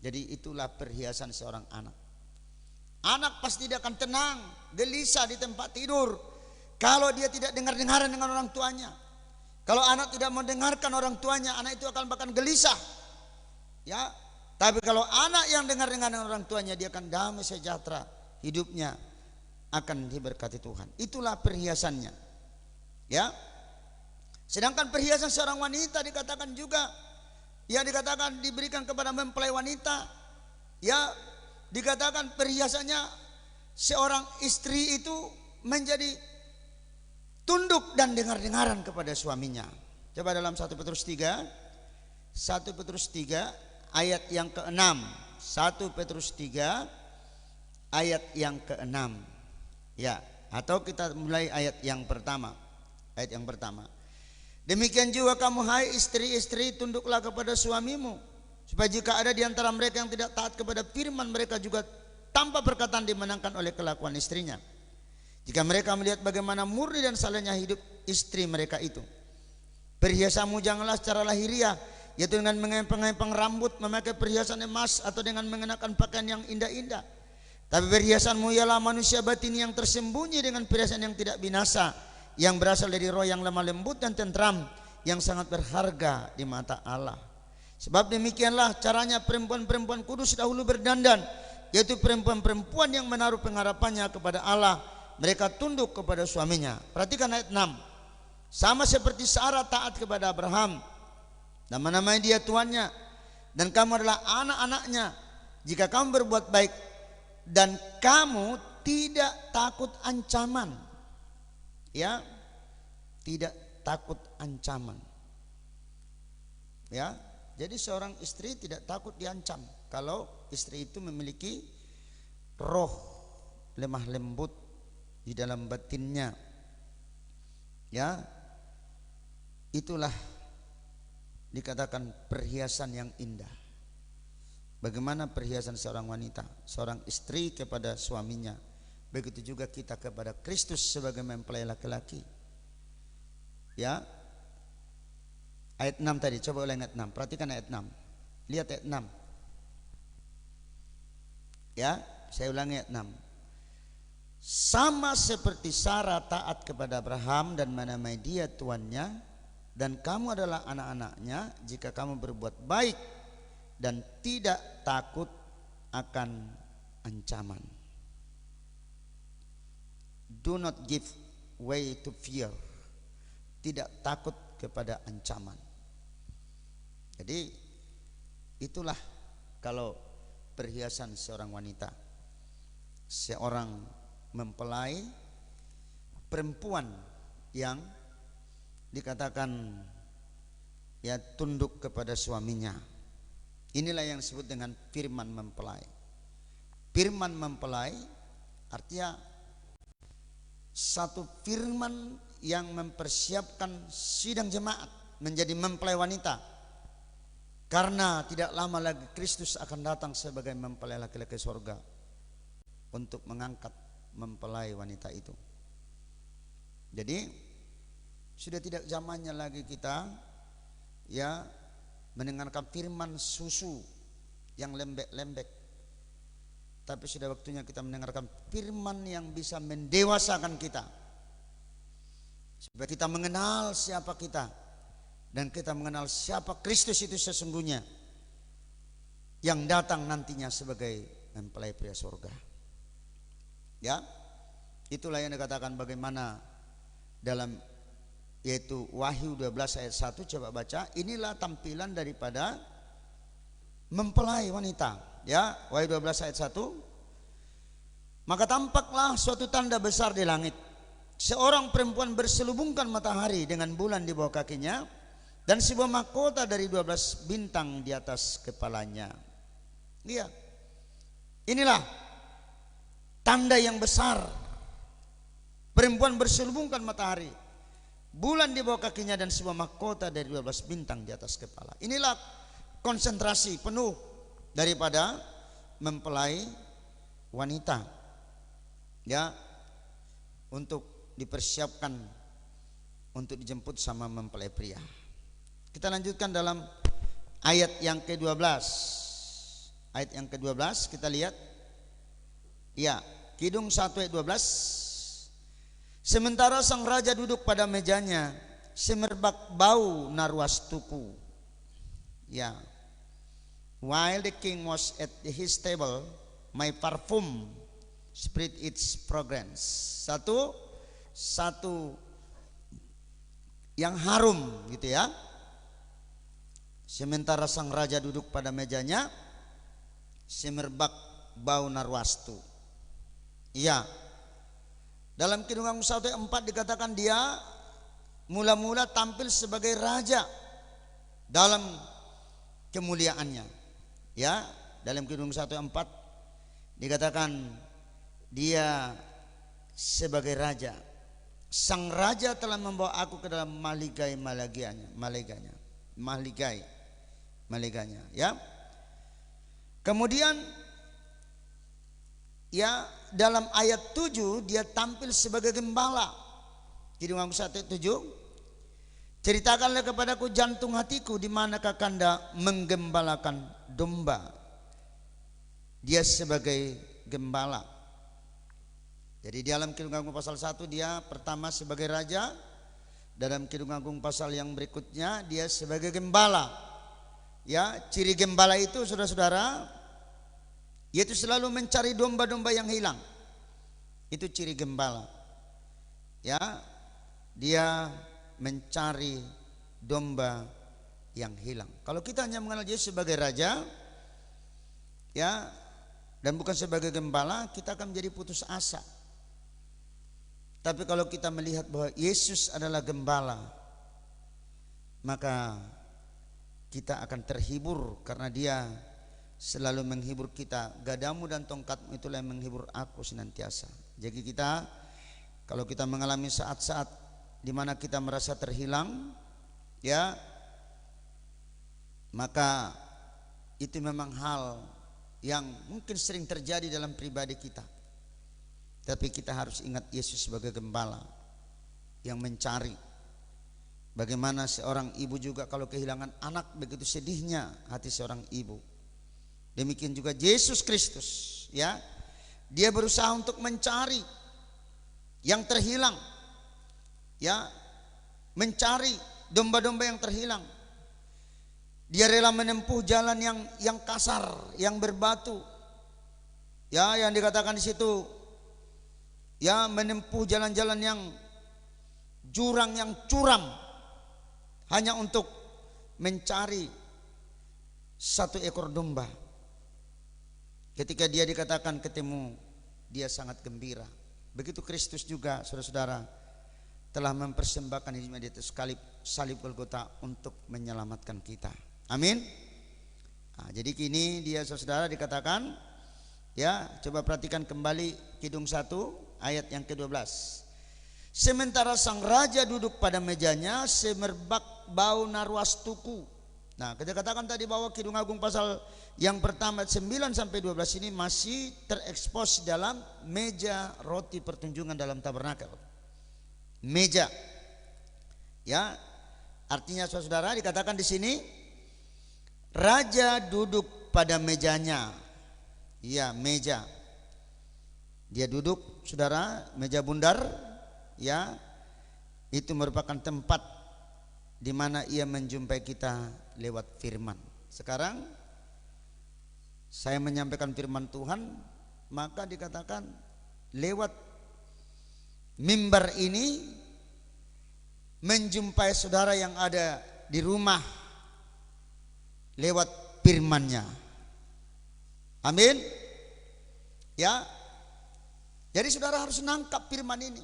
Jadi itulah perhiasan seorang anak. Anak pasti tidak akan tenang, gelisah di tempat tidur kalau dia tidak dengar-dengaran dengan orang tuanya. Kalau anak tidak mendengarkan orang tuanya, anak itu akan bahkan gelisah. Ya, tapi kalau anak yang dengar-dengar dengan orang tuanya, dia akan damai sejahtera, hidupnya akan diberkati Tuhan. Itulah perhiasannya. Ya. Sedangkan perhiasan seorang wanita dikatakan juga, ya dikatakan diberikan kepada mempelai wanita. Ya, dikatakan perhiasannya seorang istri itu menjadi tunduk dan dengar-dengaran kepada suaminya. Coba dalam 1 Petrus 3 ayat yang ke-6. 1 Petrus 3 ayat yang ke-6. Ya, atau kita mulai ayat yang pertama. Ayat yang pertama. Demikian juga kamu hai istri-istri, tunduklah kepada suamimu, supaya jika ada di antara mereka yang tidak taat kepada firman, mereka juga tanpa perkataan dimenangkan oleh kelakuan istrinya. Jika mereka melihat bagaimana murni dan salehnya hidup istri mereka itu. Perhiasanmu janganlah secara lahiriah, yaitu dengan mengempang-empang rambut, memakai perhiasan emas, atau dengan mengenakan pakaian yang indah-indah. Tapi perhiasanmu ialah manusia batin yang tersembunyi dengan perhiasan yang tidak binasa, yang berasal dari roh yang lemah lembut dan tentram, yang sangat berharga di mata Allah. Sebab demikianlah caranya perempuan-perempuan kudus dahulu berdandan, yaitu perempuan-perempuan yang menaruh pengharapannya kepada Allah. Mereka tunduk kepada suaminya. Perhatikan ayat 6. Sama seperti Sarah taat kepada Abraham dan menamai dia tuannya, dan kamu adalah anak-anaknya jika kamu berbuat baik dan kamu tidak takut ancaman. Ya, tidak takut ancaman. Ya, jadi seorang istri tidak takut diancam kalau istri itu memiliki roh lemah lembut di dalam batinnya. Ya, itulah dikatakan perhiasan yang indah. Bagaimana perhiasan seorang wanita, seorang istri kepada suaminya, begitu juga kita kepada Kristus sebagai mempelai laki-laki. Ya, ayat 6 tadi, coba ulang ayat 6. Perhatikan ayat 6. Lihat ayat 6. Ya, saya ulangi ayat 6. Sama seperti Sarah taat kepada Abraham dan menamai dia tuannya, dan kamu adalah anak-anaknya jika kamu berbuat baik dan tidak takut akan ancaman. Do not give way to fear. Tidak takut kepada ancaman. Jadi itulah kalau perhiasan seorang wanita, seorang mempelai perempuan yang dikatakan ya tunduk kepada suaminya. Inilah yang disebut dengan firman mempelai. Firman mempelai artinya satu firman yang mempersiapkan sidang jemaat menjadi mempelai wanita. Karena tidak lama lagi Kristus akan datang sebagai mempelai laki-laki surga untuk mengangkat mempelai wanita itu. Jadi sudah tidak zamannya lagi kita ya mendengarkan firman susu yang lembek-lembek, tapi sudah waktunya kita mendengarkan firman yang bisa mendewasakan kita, supaya kita mengenal siapa kita dan kita mengenal siapa Kristus itu sesungguhnya yang datang nantinya sebagai mempelai pria surga. Ya, itulah yang dikatakan bagaimana dalam yaitu Wahyu 12 ayat 1, coba baca. Inilah tampilan daripada mempelai wanita, ya. Wahyu 12 ayat 1. Maka tampaklah suatu tanda besar di langit, seorang perempuan berselubungkan matahari dengan bulan di bawah kakinya, dan sebuah mahkota dari 12 bintang di atas kepalanya. Iya, inilah tanda yang besar. Perempuan berselubungkan matahari, bulan di bawah kakinya, dan sebuah mahkota dari 12 bintang di atas kepala. Inilah konsentrasi penuh daripada mempelai wanita, ya, untuk dipersiapkan untuk dijemput sama mempelai pria. Kita lanjutkan dalam ayat yang ke-12. Ayat yang ke-12 kita lihat. Ya, Kidung 1 ayat 12. Sementara sang raja duduk pada mejanya, semerbak bau narwastuku. Ya. While the king was at his table, my perfume spread its fragrance. Satu yang harum gitu ya. Sementara sang raja duduk pada mejanya, semerbak bau narwastu. Iya. Dalam Kidung Agung 1 ayat 4 dikatakan dia mula-mula tampil sebagai raja dalam kemuliaannya. Ya, dalam Kidung 1 ayat 4 dikatakan dia sebagai raja. Sang raja telah membawa aku ke dalam maliganya, ya. Kemudian ya, dalam ayat 7 dia tampil sebagai gembala. Kidung Agung 1 ayat 7. Ceritakanlah kepadaku jantung hatiku, di manakah Kanda menggembalakan domba. Dia sebagai gembala. Jadi di dalam Kidung Agung pasal 1 dia pertama sebagai raja. Dalam Kidung Agung pasal yang berikutnya dia sebagai gembala. Ya, ciri gembala itu saudara-saudara, yaitu selalu mencari domba-domba yang hilang. Itu ciri gembala. Ya, dia mencari domba yang hilang. Kalau kita hanya mengenal Yesus sebagai raja, ya, dan bukan sebagai gembala, kita akan menjadi putus asa. Tapi kalau kita melihat bahwa Yesus adalah gembala, maka kita akan terhibur karena dia selalu menghibur kita. Gadamu dan tongkatmu itulah yang menghibur aku senantiasa. Jadi kita, kalau kita mengalami saat-saat di mana kita merasa terhilang, ya, maka itu memang hal yang mungkin sering terjadi dalam pribadi kita. Tapi kita harus ingat Yesus sebagai gembala yang mencari. Bagaimana seorang ibu juga kalau kehilangan anak, begitu sedihnya hati seorang ibu. Demikian juga Yesus Kristus, ya. Dia berusaha untuk mencari yang terhilang. Ya, mencari domba-domba yang terhilang. Dia rela menempuh jalan yang kasar, yang berbatu. Ya, yang dikatakan di situ, ya, menempuh jalan-jalan yang jurang, yang curam, hanya untuk mencari satu ekor domba. Ketika dia dikatakan ketemu, dia sangat gembira. Begitu Kristus juga, saudara-saudara, telah mempersembahkan hidupnya di atas salib Golgota untuk menyelamatkan kita. Amin. Nah, jadi kini dia, saudara, dikatakan, ya, coba perhatikan kembali Kidung 1 ayat yang ke-12. Sementara sang raja duduk pada mejanya, semerbak bau narwastuku. Nah, kita katakan tadi bahwa Kidung Agung pasal yang pertama 9 sampai 12 ini masih terekspos dalam meja roti pertunjungan dalam tabernakel. Meja, ya, Artinya saudara dikatakan di sini raja duduk pada mejanya. Ya, meja. Dia duduk, saudara, meja bundar, ya. Itu merupakan tempat di mana ia menjumpai kita lewat firman. Sekarang saya menyampaikan firman Tuhan, maka dikatakan lewat mimbar ini menjumpai saudara yang ada di rumah lewat firman-Nya. Amin. Ya. Jadi saudara harus nangkap firman ini.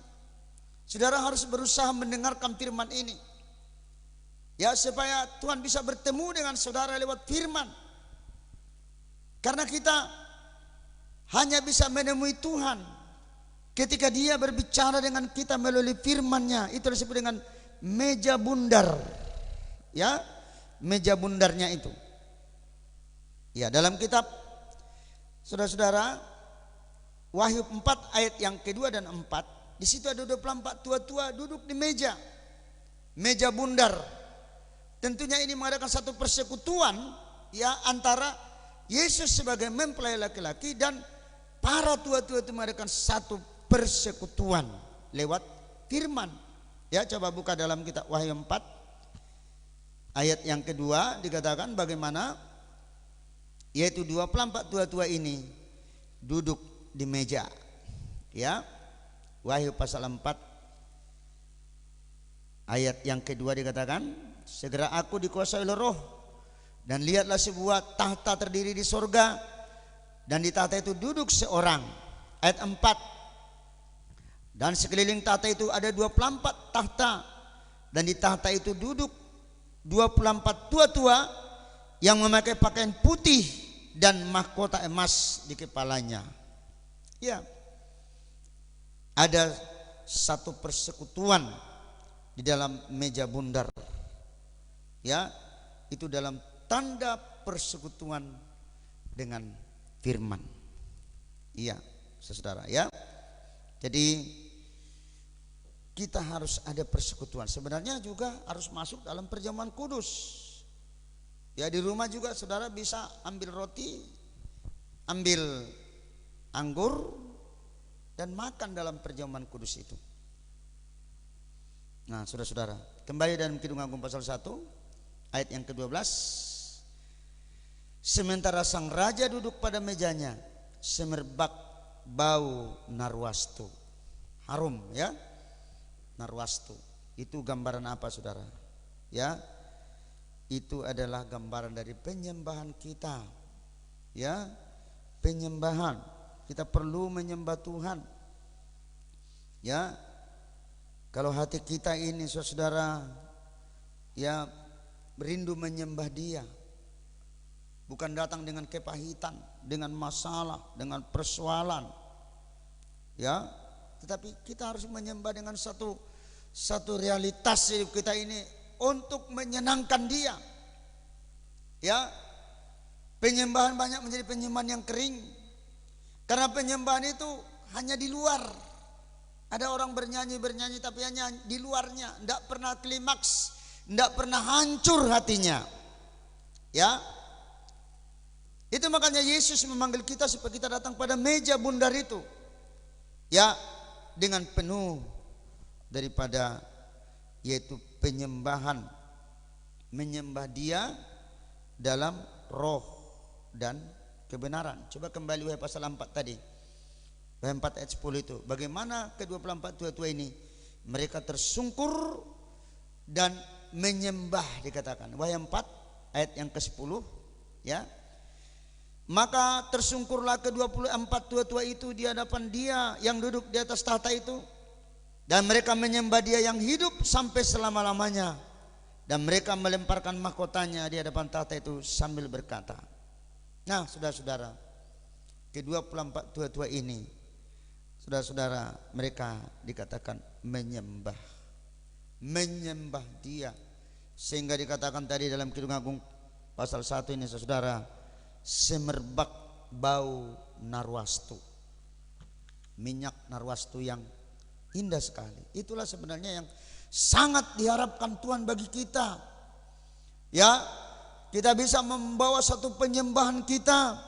Saudara harus berusaha mendengarkan firman ini. Ya, supaya Tuhan bisa bertemu dengan saudara lewat firman. Karena kita hanya bisa menemui Tuhan ketika Dia berbicara dengan kita melalui firman-Nya. Itu disebut dengan meja bundar. Ya, meja bundarnya itu. Ya, dalam kitab saudara-saudara Wahyu 4 ayat yang kedua dan 4, di situ ada 24 tua-tua duduk di meja bundar. Tentunya ini mengadakan satu persekutuan ya antara Yesus sebagai mempelai laki-laki dan para tua-tua itu mengadakan satu persekutuan lewat firman. Ya, coba buka dalam kitab Wahyu 4 ayat yang kedua, dikatakan bagaimana yaitu 24 tua-tua ini duduk di meja. Ya, Wahyu pasal 4 ayat yang kedua dikatakan, segera aku dikuasai oleh Roh dan lihatlah sebuah tahta terdiri di sorga dan di tahta itu duduk seorang. Ayat 4, dan sekeliling tahta itu ada 24 tahta dan di tahta itu duduk 24 tua-tua yang memakai pakaian putih dan mahkota emas di kepalanya. Ya, ada satu persekutuan di dalam meja bundar. Ya, itu dalam tanda persekutuan dengan firman. Iya, saudara ya. Jadi kita harus ada persekutuan. Sebenarnya juga harus masuk dalam perjamuan kudus. Ya, di rumah juga saudara bisa ambil roti, ambil anggur dan makan dalam perjamuan kudus itu. Nah, saudara-saudara, kembali dalam Kidung Agung pasal 1 ayat yang ke-12. Sementara sang raja duduk pada mejanya, semerbak bau narwastu. Harum ya. Narwastu. Itu gambaran apa, saudara? Ya. Itu adalah gambaran dari penyembahan kita. Ya. Penyembahan. Kita perlu menyembah Tuhan. Ya. Kalau hati kita ini saudara ya merindu menyembah Dia, bukan datang dengan kepahitan, dengan masalah, dengan persoalan, ya, tetapi kita harus menyembah dengan satu realitas hidup kita ini untuk menyenangkan Dia. Ya, penyembahan banyak menjadi penyembahan yang kering, karena penyembahan itu hanya di luar. Ada orang bernyanyi tapi hanya di luarnya, tidak pernah klimaks, tidak pernah hancur hatinya. Ya, itu makanya Yesus memanggil kita supaya kita datang pada meja bundar itu, ya, dengan penuh daripada yaitu penyembahan, menyembah Dia dalam roh dan kebenaran. Coba kembali Wahyu pasal 4 tadi, Wahyu 4 ayat 10 itu, bagaimana ke-24 tua-tua ini mereka tersungkur dan menyembah, dikatakan Wahyu 4 ayat yang ke-10, ya. Maka tersungkurlah ke-24 tua-tua itu di hadapan Dia yang duduk di atas tahta itu, dan mereka menyembah Dia yang hidup sampai selama-lamanya, dan mereka melemparkan mahkotanya di hadapan tahta itu sambil berkata. Nah, saudara-saudara, ke-24 tua-tua ini, saudara-saudara, mereka dikatakan menyembah Dia, sehingga dikatakan tadi dalam Kidung Agung pasal 1 ini, saudara, semerbak bau narwastu, minyak narwastu yang indah sekali. Itulah sebenarnya yang sangat diharapkan Tuhan bagi kita. Ya, kita bisa membawa satu penyembahan kita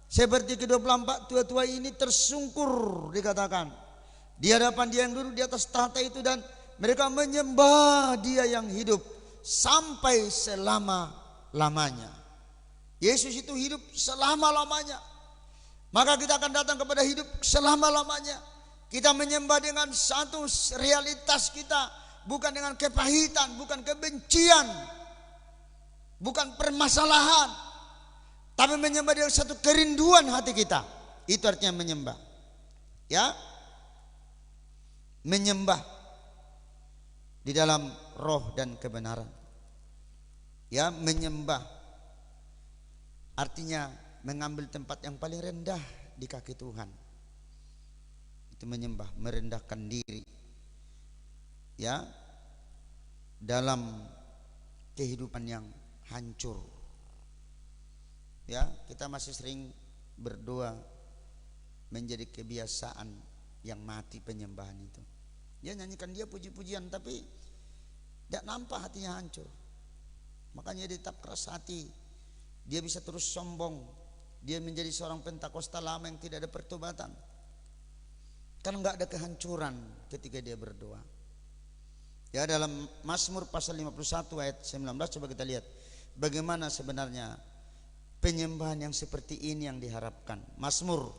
seperti ke-24 tua-tua ini tersungkur dikatakan di hadapan Dia yang duduk di atas tahta itu, dan mereka menyembah Dia yang hidup sampai selama-lamanya. Yesus itu hidup selama-lamanya. Maka kita akan datang kepada hidup selama-lamanya. Kita menyembah dengan satu realitas kita, bukan dengan kepahitan, bukan kebencian, bukan permasalahan, tapi menyembah dengan satu kerinduan hati kita. Itu artinya menyembah. Ya, menyembah di dalam roh dan kebenaran. Ya, menyembah artinya mengambil tempat yang paling rendah di kaki Tuhan. Itu menyembah, merendahkan diri. Ya, dalam kehidupan yang hancur. Ya, kita masih sering berdoa menjadi kebiasaan yang mati penyembahan itu. Dia nyanyikan dia puji-pujian tapi tidak nampak hatinya hancur. Makanya dia tetap keras hati. Dia bisa terus sombong. Dia menjadi seorang Pentakosta lama yang tidak ada pertobatan. Kan enggak ada kehancuran ketika dia berdoa. Ya, dalam Mazmur pasal 51 ayat 19 coba kita lihat bagaimana sebenarnya penyembahan yang seperti ini yang diharapkan. Mazmur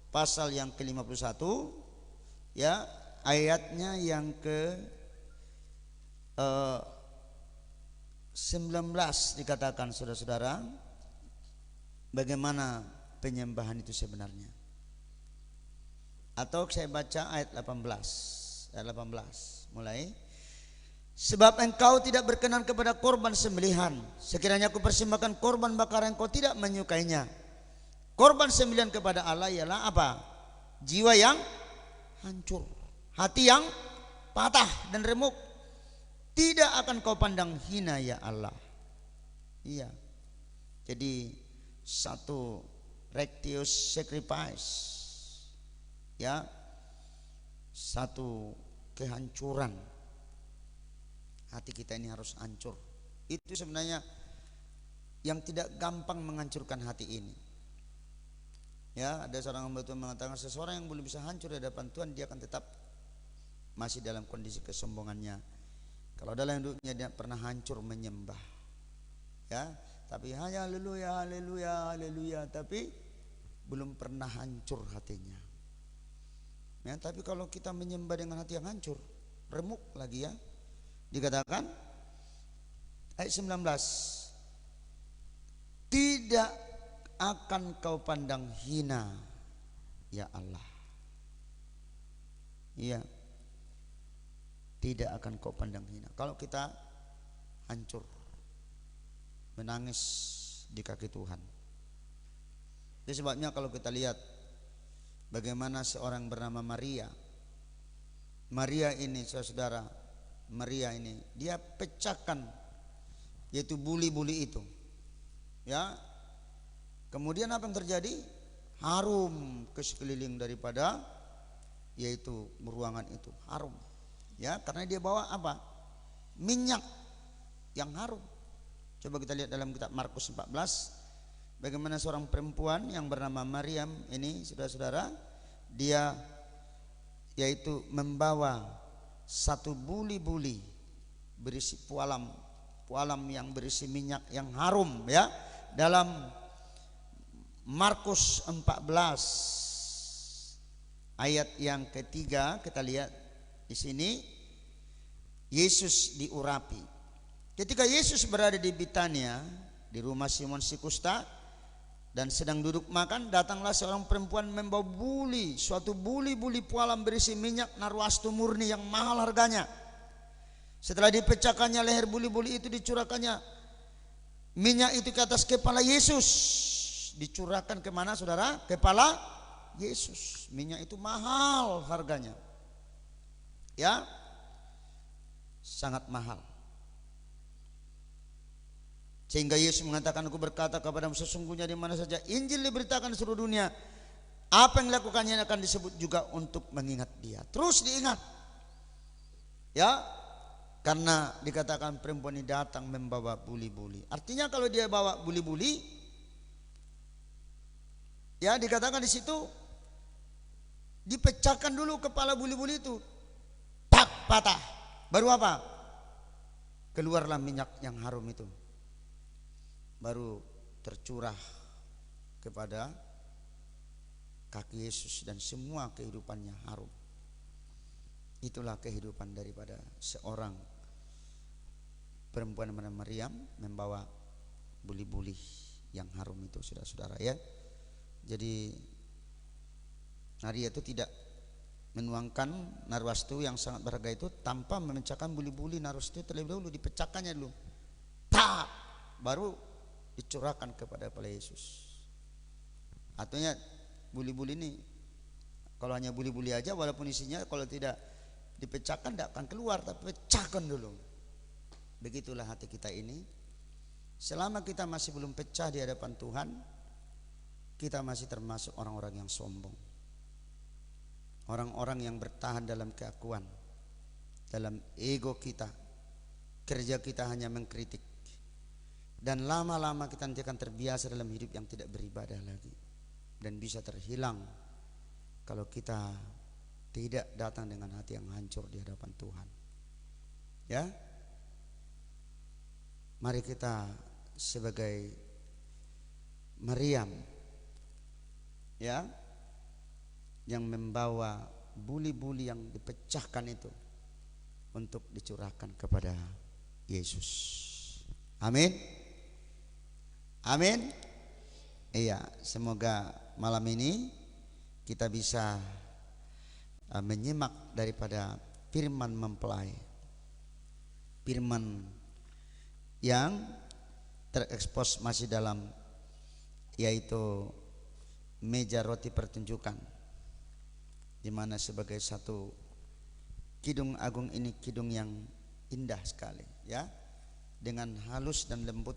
pasal yang ke-51 ya, ayatnya yang ke 19 dikatakan saudara-saudara, bagaimana penyembahan itu sebenarnya. Atau saya baca ayat 18. Ayat 18 mulai. Sebab engkau tidak berkenan kepada korban sembelihan, sekiranya aku persembahkan korban bakaran engkau tidak menyukainya. Korban sembelihan kepada Allah ialah apa? Jiwa yang hancur, hati yang patah dan remuk. Tidak akan kau pandang hina ya Allah. Iya. Jadi satu rectius sacrifice, ya, satu kehancuran. Hati kita ini harus hancur. Itu sebenarnya yang tidak gampang menghancurkan hati ini. Ya, ada seorang hamba Tuhan mengatakan seseorang yang belum bisa hancur di hadapan Tuhan, dia akan tetap masih dalam kondisi kesombongannya. Kalau dalam hidupnya dia pernah hancur menyembah, ya, tapi hanya haleluya, haleluya, haleluya, tapi belum pernah hancur hatinya. Ya, tapi kalau kita menyembah dengan hati yang hancur, remuk lagi ya. Dikatakan ayat 19, tidak akan kau pandang hina ya Allah. Iya, tidak akan kau pandang hina. Kalau kita hancur, menangis di kaki Tuhan. Itu sebabnya kalau kita lihat bagaimana seorang bernama Maria. Maria ini saudara, Maria ini dia pecahkan yaitu buli-buli itu. Ya. Kemudian apa yang terjadi? Harum ke sekeliling daripada yaitu ruangan itu, harum. Ya, karena dia bawa apa? Minyak yang harum. Coba kita lihat dalam kitab Markus 14 bagaimana seorang perempuan yang bernama Maryam ini saudara-saudara, dia yaitu membawa satu buli-buli berisi pualam yang berisi minyak yang harum, ya. Dalam Markus 14 ayat yang ketiga kita lihat di sini Yesus diurapi. Ketika Yesus berada di Betania di rumah Simon si Kusta dan sedang duduk makan, datanglah seorang perempuan membawa suatu buli-buli pualam berisi minyak narwastu murni yang mahal harganya. Setelah dipecahkannya leher buli-buli itu, dicurahkannya minyak itu ke atas kepala Yesus. Dicurahkan kemana saudara? Kepala Yesus. Minyak itu mahal harganya, ya, sangat mahal. Sehingga Yesus mengatakan, aku berkata kepadamu, sesungguhnya di mana saja Injil diberitakan di seluruh dunia, apa yang dilakukannya akan disebut juga untuk mengingat dia. Terus diingat, ya. Karena dikatakan perempuan ini datang membawa buli-buli. Artinya kalau dia bawa buli-buli, ya dikatakan di situ dipecahkan dulu kepala buli-buli itu. Tak, patah. Baru apa? Keluarlah minyak yang harum itu. Baru tercurah kepada kaki Yesus dan semua kehidupannya harum. Itulah kehidupan daripada seorang perempuan bernama Maryam membawa buli-buli yang harum itu, saudara-saudara ya. Jadi Maria itu tidak menuangkan narwastu yang sangat berharga itu tanpa memecahkan buli-buli narwastu terlebih dahulu, dipecahkannya dulu. Tak, baru dicurahkan kepada Yesus. Artinya buli-buli ini kalau hanya buli-buli aja walaupun isinya kalau tidak dipecahkan tidak akan keluar, tapi pecahkan dulu. Begitulah hati kita ini. Selama kita masih belum pecah di hadapan Tuhan, kita masih termasuk orang-orang yang sombong, orang-orang yang bertahan dalam keakuan, dalam ego kita. Kerja kita hanya mengkritik, dan lama-lama kita nanti akan terbiasa dalam hidup yang tidak beribadah lagi, dan bisa terhilang kalau kita tidak datang dengan hati yang hancur di hadapan Tuhan. Ya, mari kita sebagai Maryam, ya, yang membawa buli-buli yang dipecahkan itu untuk dicurahkan kepada Yesus. Amin. Amin. Iya, semoga malam ini kita bisa menyimak daripada firman mempelai, firman yang terekspos masih dalam, yaitu meja roti pertunjukan, di mana sebagai satu kidung agung ini kidung yang indah sekali, ya, dengan halus dan lembut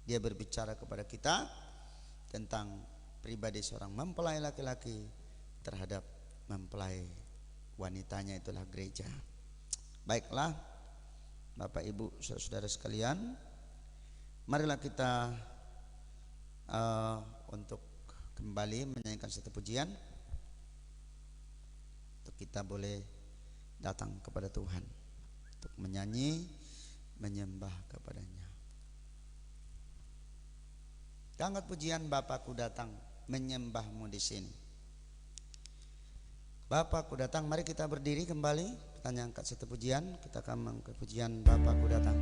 dia berbicara kepada kita tentang pribadi seorang mempelai laki-laki terhadap mempelai wanitanya, itulah gereja. Baiklah Bapak Ibu saudara-saudara sekalian, marilah kita untuk kembali menyanyikan satu pujian, untuk kita boleh datang kepada Tuhan untuk menyanyi, menyembah kepadanya. Angkat pujian Bapakku datang menyembahmu di sini. Bapakku datang, mari kita berdiri kembali, kita angkat satu pujian, kita akan mengangkat pujian Bapakku datang.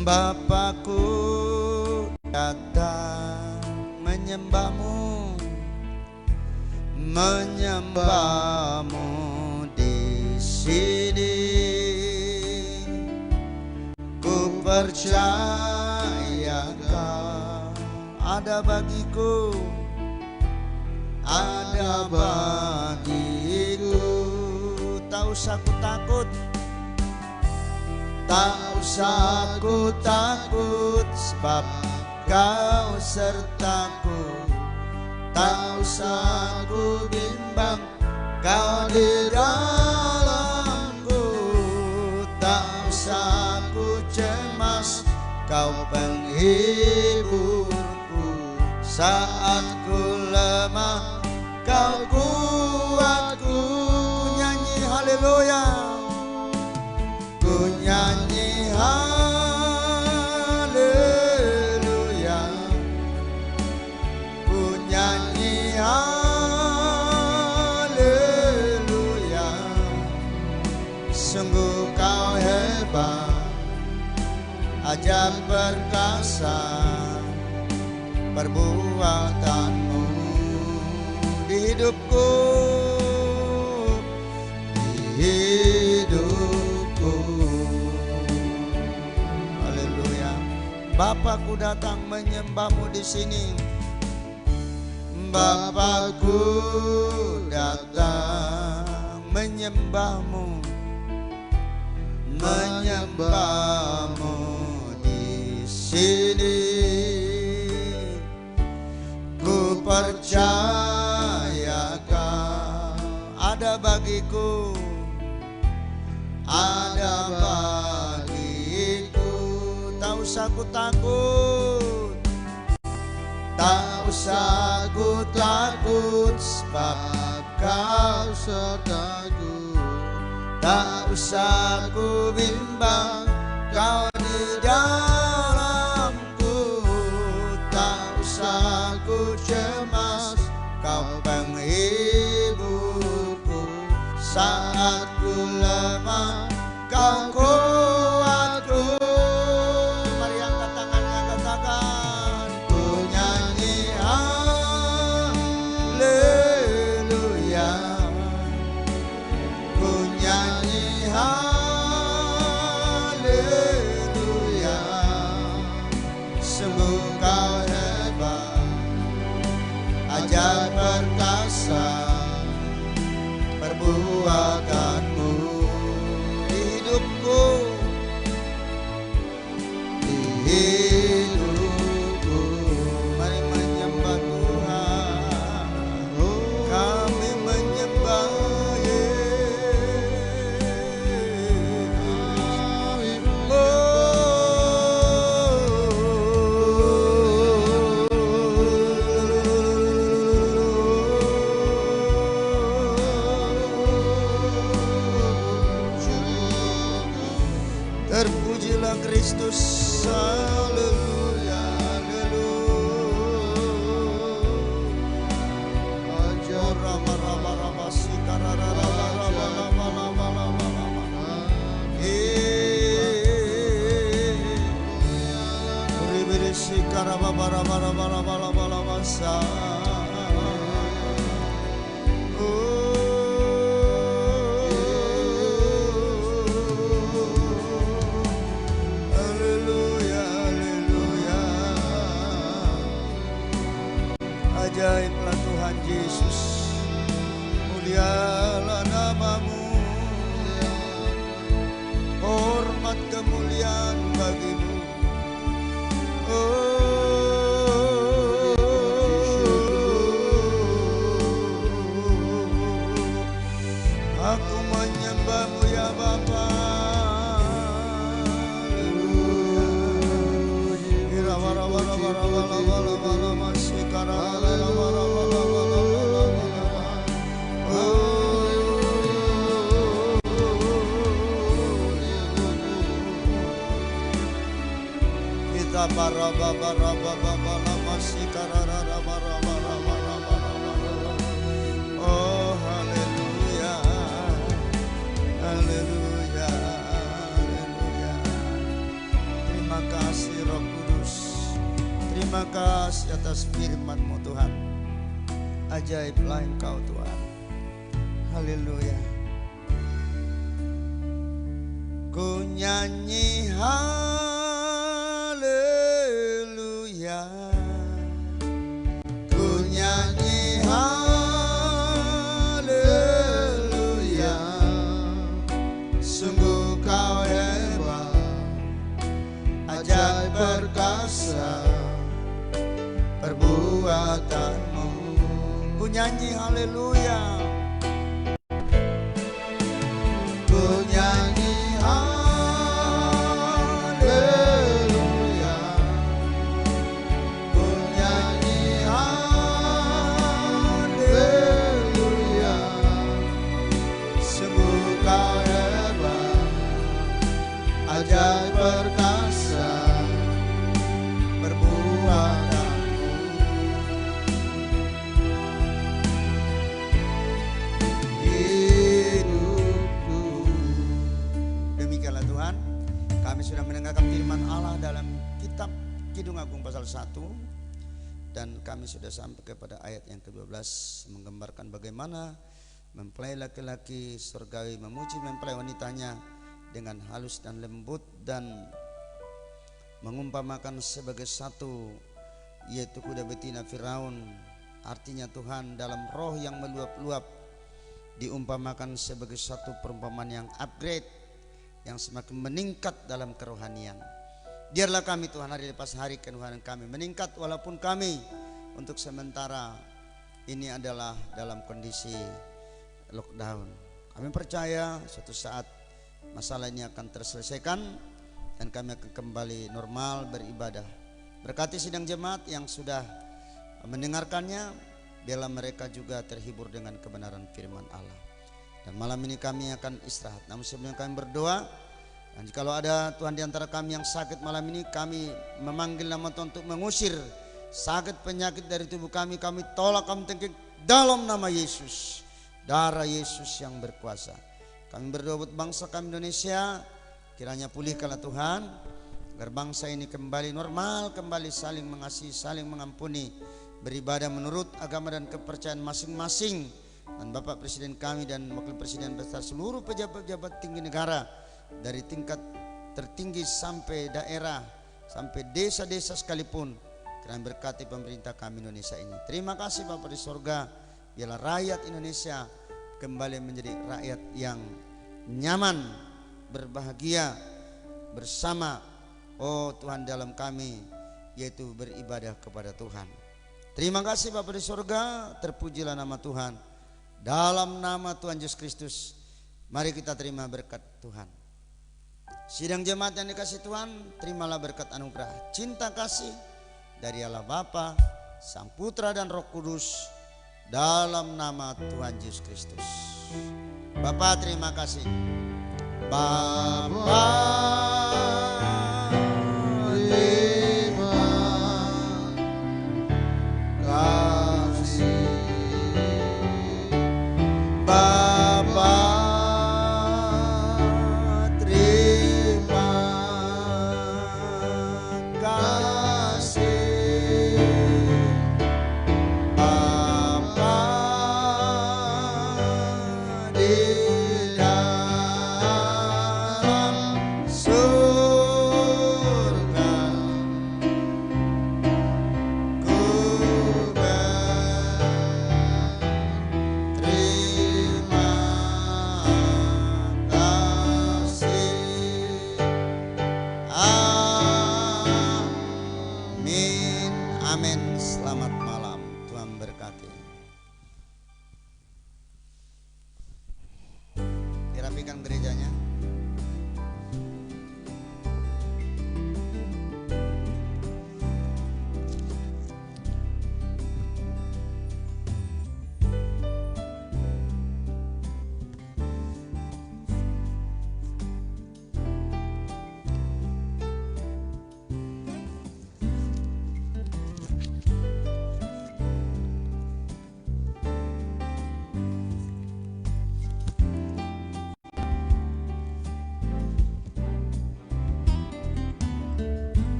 Bapakku datang menyembahmu, menyembahmu di sini. Ku percaya Kau ada bagiku, ada bagiku. Tak usah ku takut, tak usah ku takut, sebab Kau sertaku. Tak usah ku bimbang, Kau di dalamku. Tak usah ku cemas, Kau penghiburku. Saat ku lemah, Kau kuatku. Ku nyanyi haleluya, ku nyanyi haleluya, ku nyanyi haleluya. Sungguh Kau hebat, ajaib perkasa perbuatanmu di hidupku, di hidupku. Haleluya. Bapakku datang menyembahmu di sini. Bapakku datang menyembahmu, menyembahmu di sini. Ku percaya Kau ada bagiku, ada bagiku. Tak usah ku takut, tak usah ku takut, sebab Kau sertaku. Tak usah ku bimbang, Kau di dalamku. Tak usah ku cemas, Kau penghiburku. Saat ku lemah, Kau kuatku. Mari angkat tangannya, katakan, ku nyanyi haleluya, ku nyanyi haleluya. Sungguh Kau hebat, ajaib perkasa perbuatanmu di hidupku, di hidupku. Mari menyembah Tuhan, kami menyembah terpujilah Kristus, haleluya, haleluya. Rama rama rama sikara rama rama rama rama rama. Beri sikara rama rama rama rama rama rama sa. Ajaiblah Tuhan Yesus, mulialah namamu, hormat kemuliaan bagimu. Aku menyembahmu ya Bapa. Kita oh haleluya, haleluya, haleluya. Terima kasih Roh Kudus, terima kasih atas firman-Mu Tuhan. Ajaiblah Engkau Tuhan, haleluya. Ku nyanyi haleluya, ku nyanyi haleluya. Sungguh Kau hebat, ajaib perkasa perbuatanmu. Ku nyanyi haleluya, ku nyanyi haleluya, ku nyanyi haleluya. Sungguh Kau hebat, ajaib perkasa perbuatanmu. Demikianlah Tuhan, kami sudah mendengarkan firman Allah dalam kitab Kidung Agung pasal 1, dan kami sudah sampai kepada ayat yang ke-12, menggambarkan bagaimana mempelai laki-laki surgawi memuji mempelai wanitanya dengan halus dan lembut, dan mengumpamakan sebagai satu, yaitu kuda betina Firaun. Artinya Tuhan dalam roh yang meluap-luap diumpamakan sebagai satu perumpamaan yang upgrade, yang semakin meningkat dalam kerohanian. Biarlah kami Tuhan hari lepas hari kerohanian kami meningkat, walaupun kami untuk sementara ini adalah dalam kondisi lockdown. Kami percaya suatu saat masalah ini akan terselesaikan dan kami akan kembali normal beribadah. Berkati sidang jemaat yang sudah mendengarkannya, biarlah mereka juga terhibur dengan kebenaran firman Allah. Dan malam ini kami akan istirahat. Namun sebelum kami berdoa, dan jikalau ada Tuhan di antara kami yang sakit malam ini, kami memanggil nama Tuhan untuk mengusir sakit penyakit dari tubuh kami. Kami tolak, kami tengking dalam nama Yesus, darah Yesus yang berkuasa. Kami berdoa buat bangsa kami Indonesia, kiranya pulihkanlah Tuhan, agar bangsa ini kembali normal, kembali saling mengasihi, saling mengampuni, beribadah menurut agama dan kepercayaan masing-masing. Dan Bapak Presiden kami dan Wakil Presiden besar seluruh pejabat-pejabat tinggi negara, dari tingkat tertinggi sampai daerah, sampai desa-desa sekalipun, kami berkati pemerintah kami Indonesia ini. Terima kasih Bapak di sorga. Biarlah rakyat Indonesia kembali menjadi rakyat yang nyaman, berbahagia bersama oh Tuhan dalam kami, yaitu beribadah kepada Tuhan. Terima kasih Bapak di sorga. Terpujilah nama Tuhan. Dalam nama Tuhan Yesus Kristus, mari kita terima berkat Tuhan. Sidang jemaat yang dikasih Tuhan, terimalah berkat anugerah cinta kasih dari Allah Bapa, Sang Putra dan Roh Kudus, dalam nama Tuhan Yesus Kristus. Bapa, terima kasih. Bapa, terima kasih. Bapa, terima kasih. Bapa di dalam surga, ku berterima kasih. Amin, amin. Selamat malam, Tuhan berkati. Dirapikan gerejanya.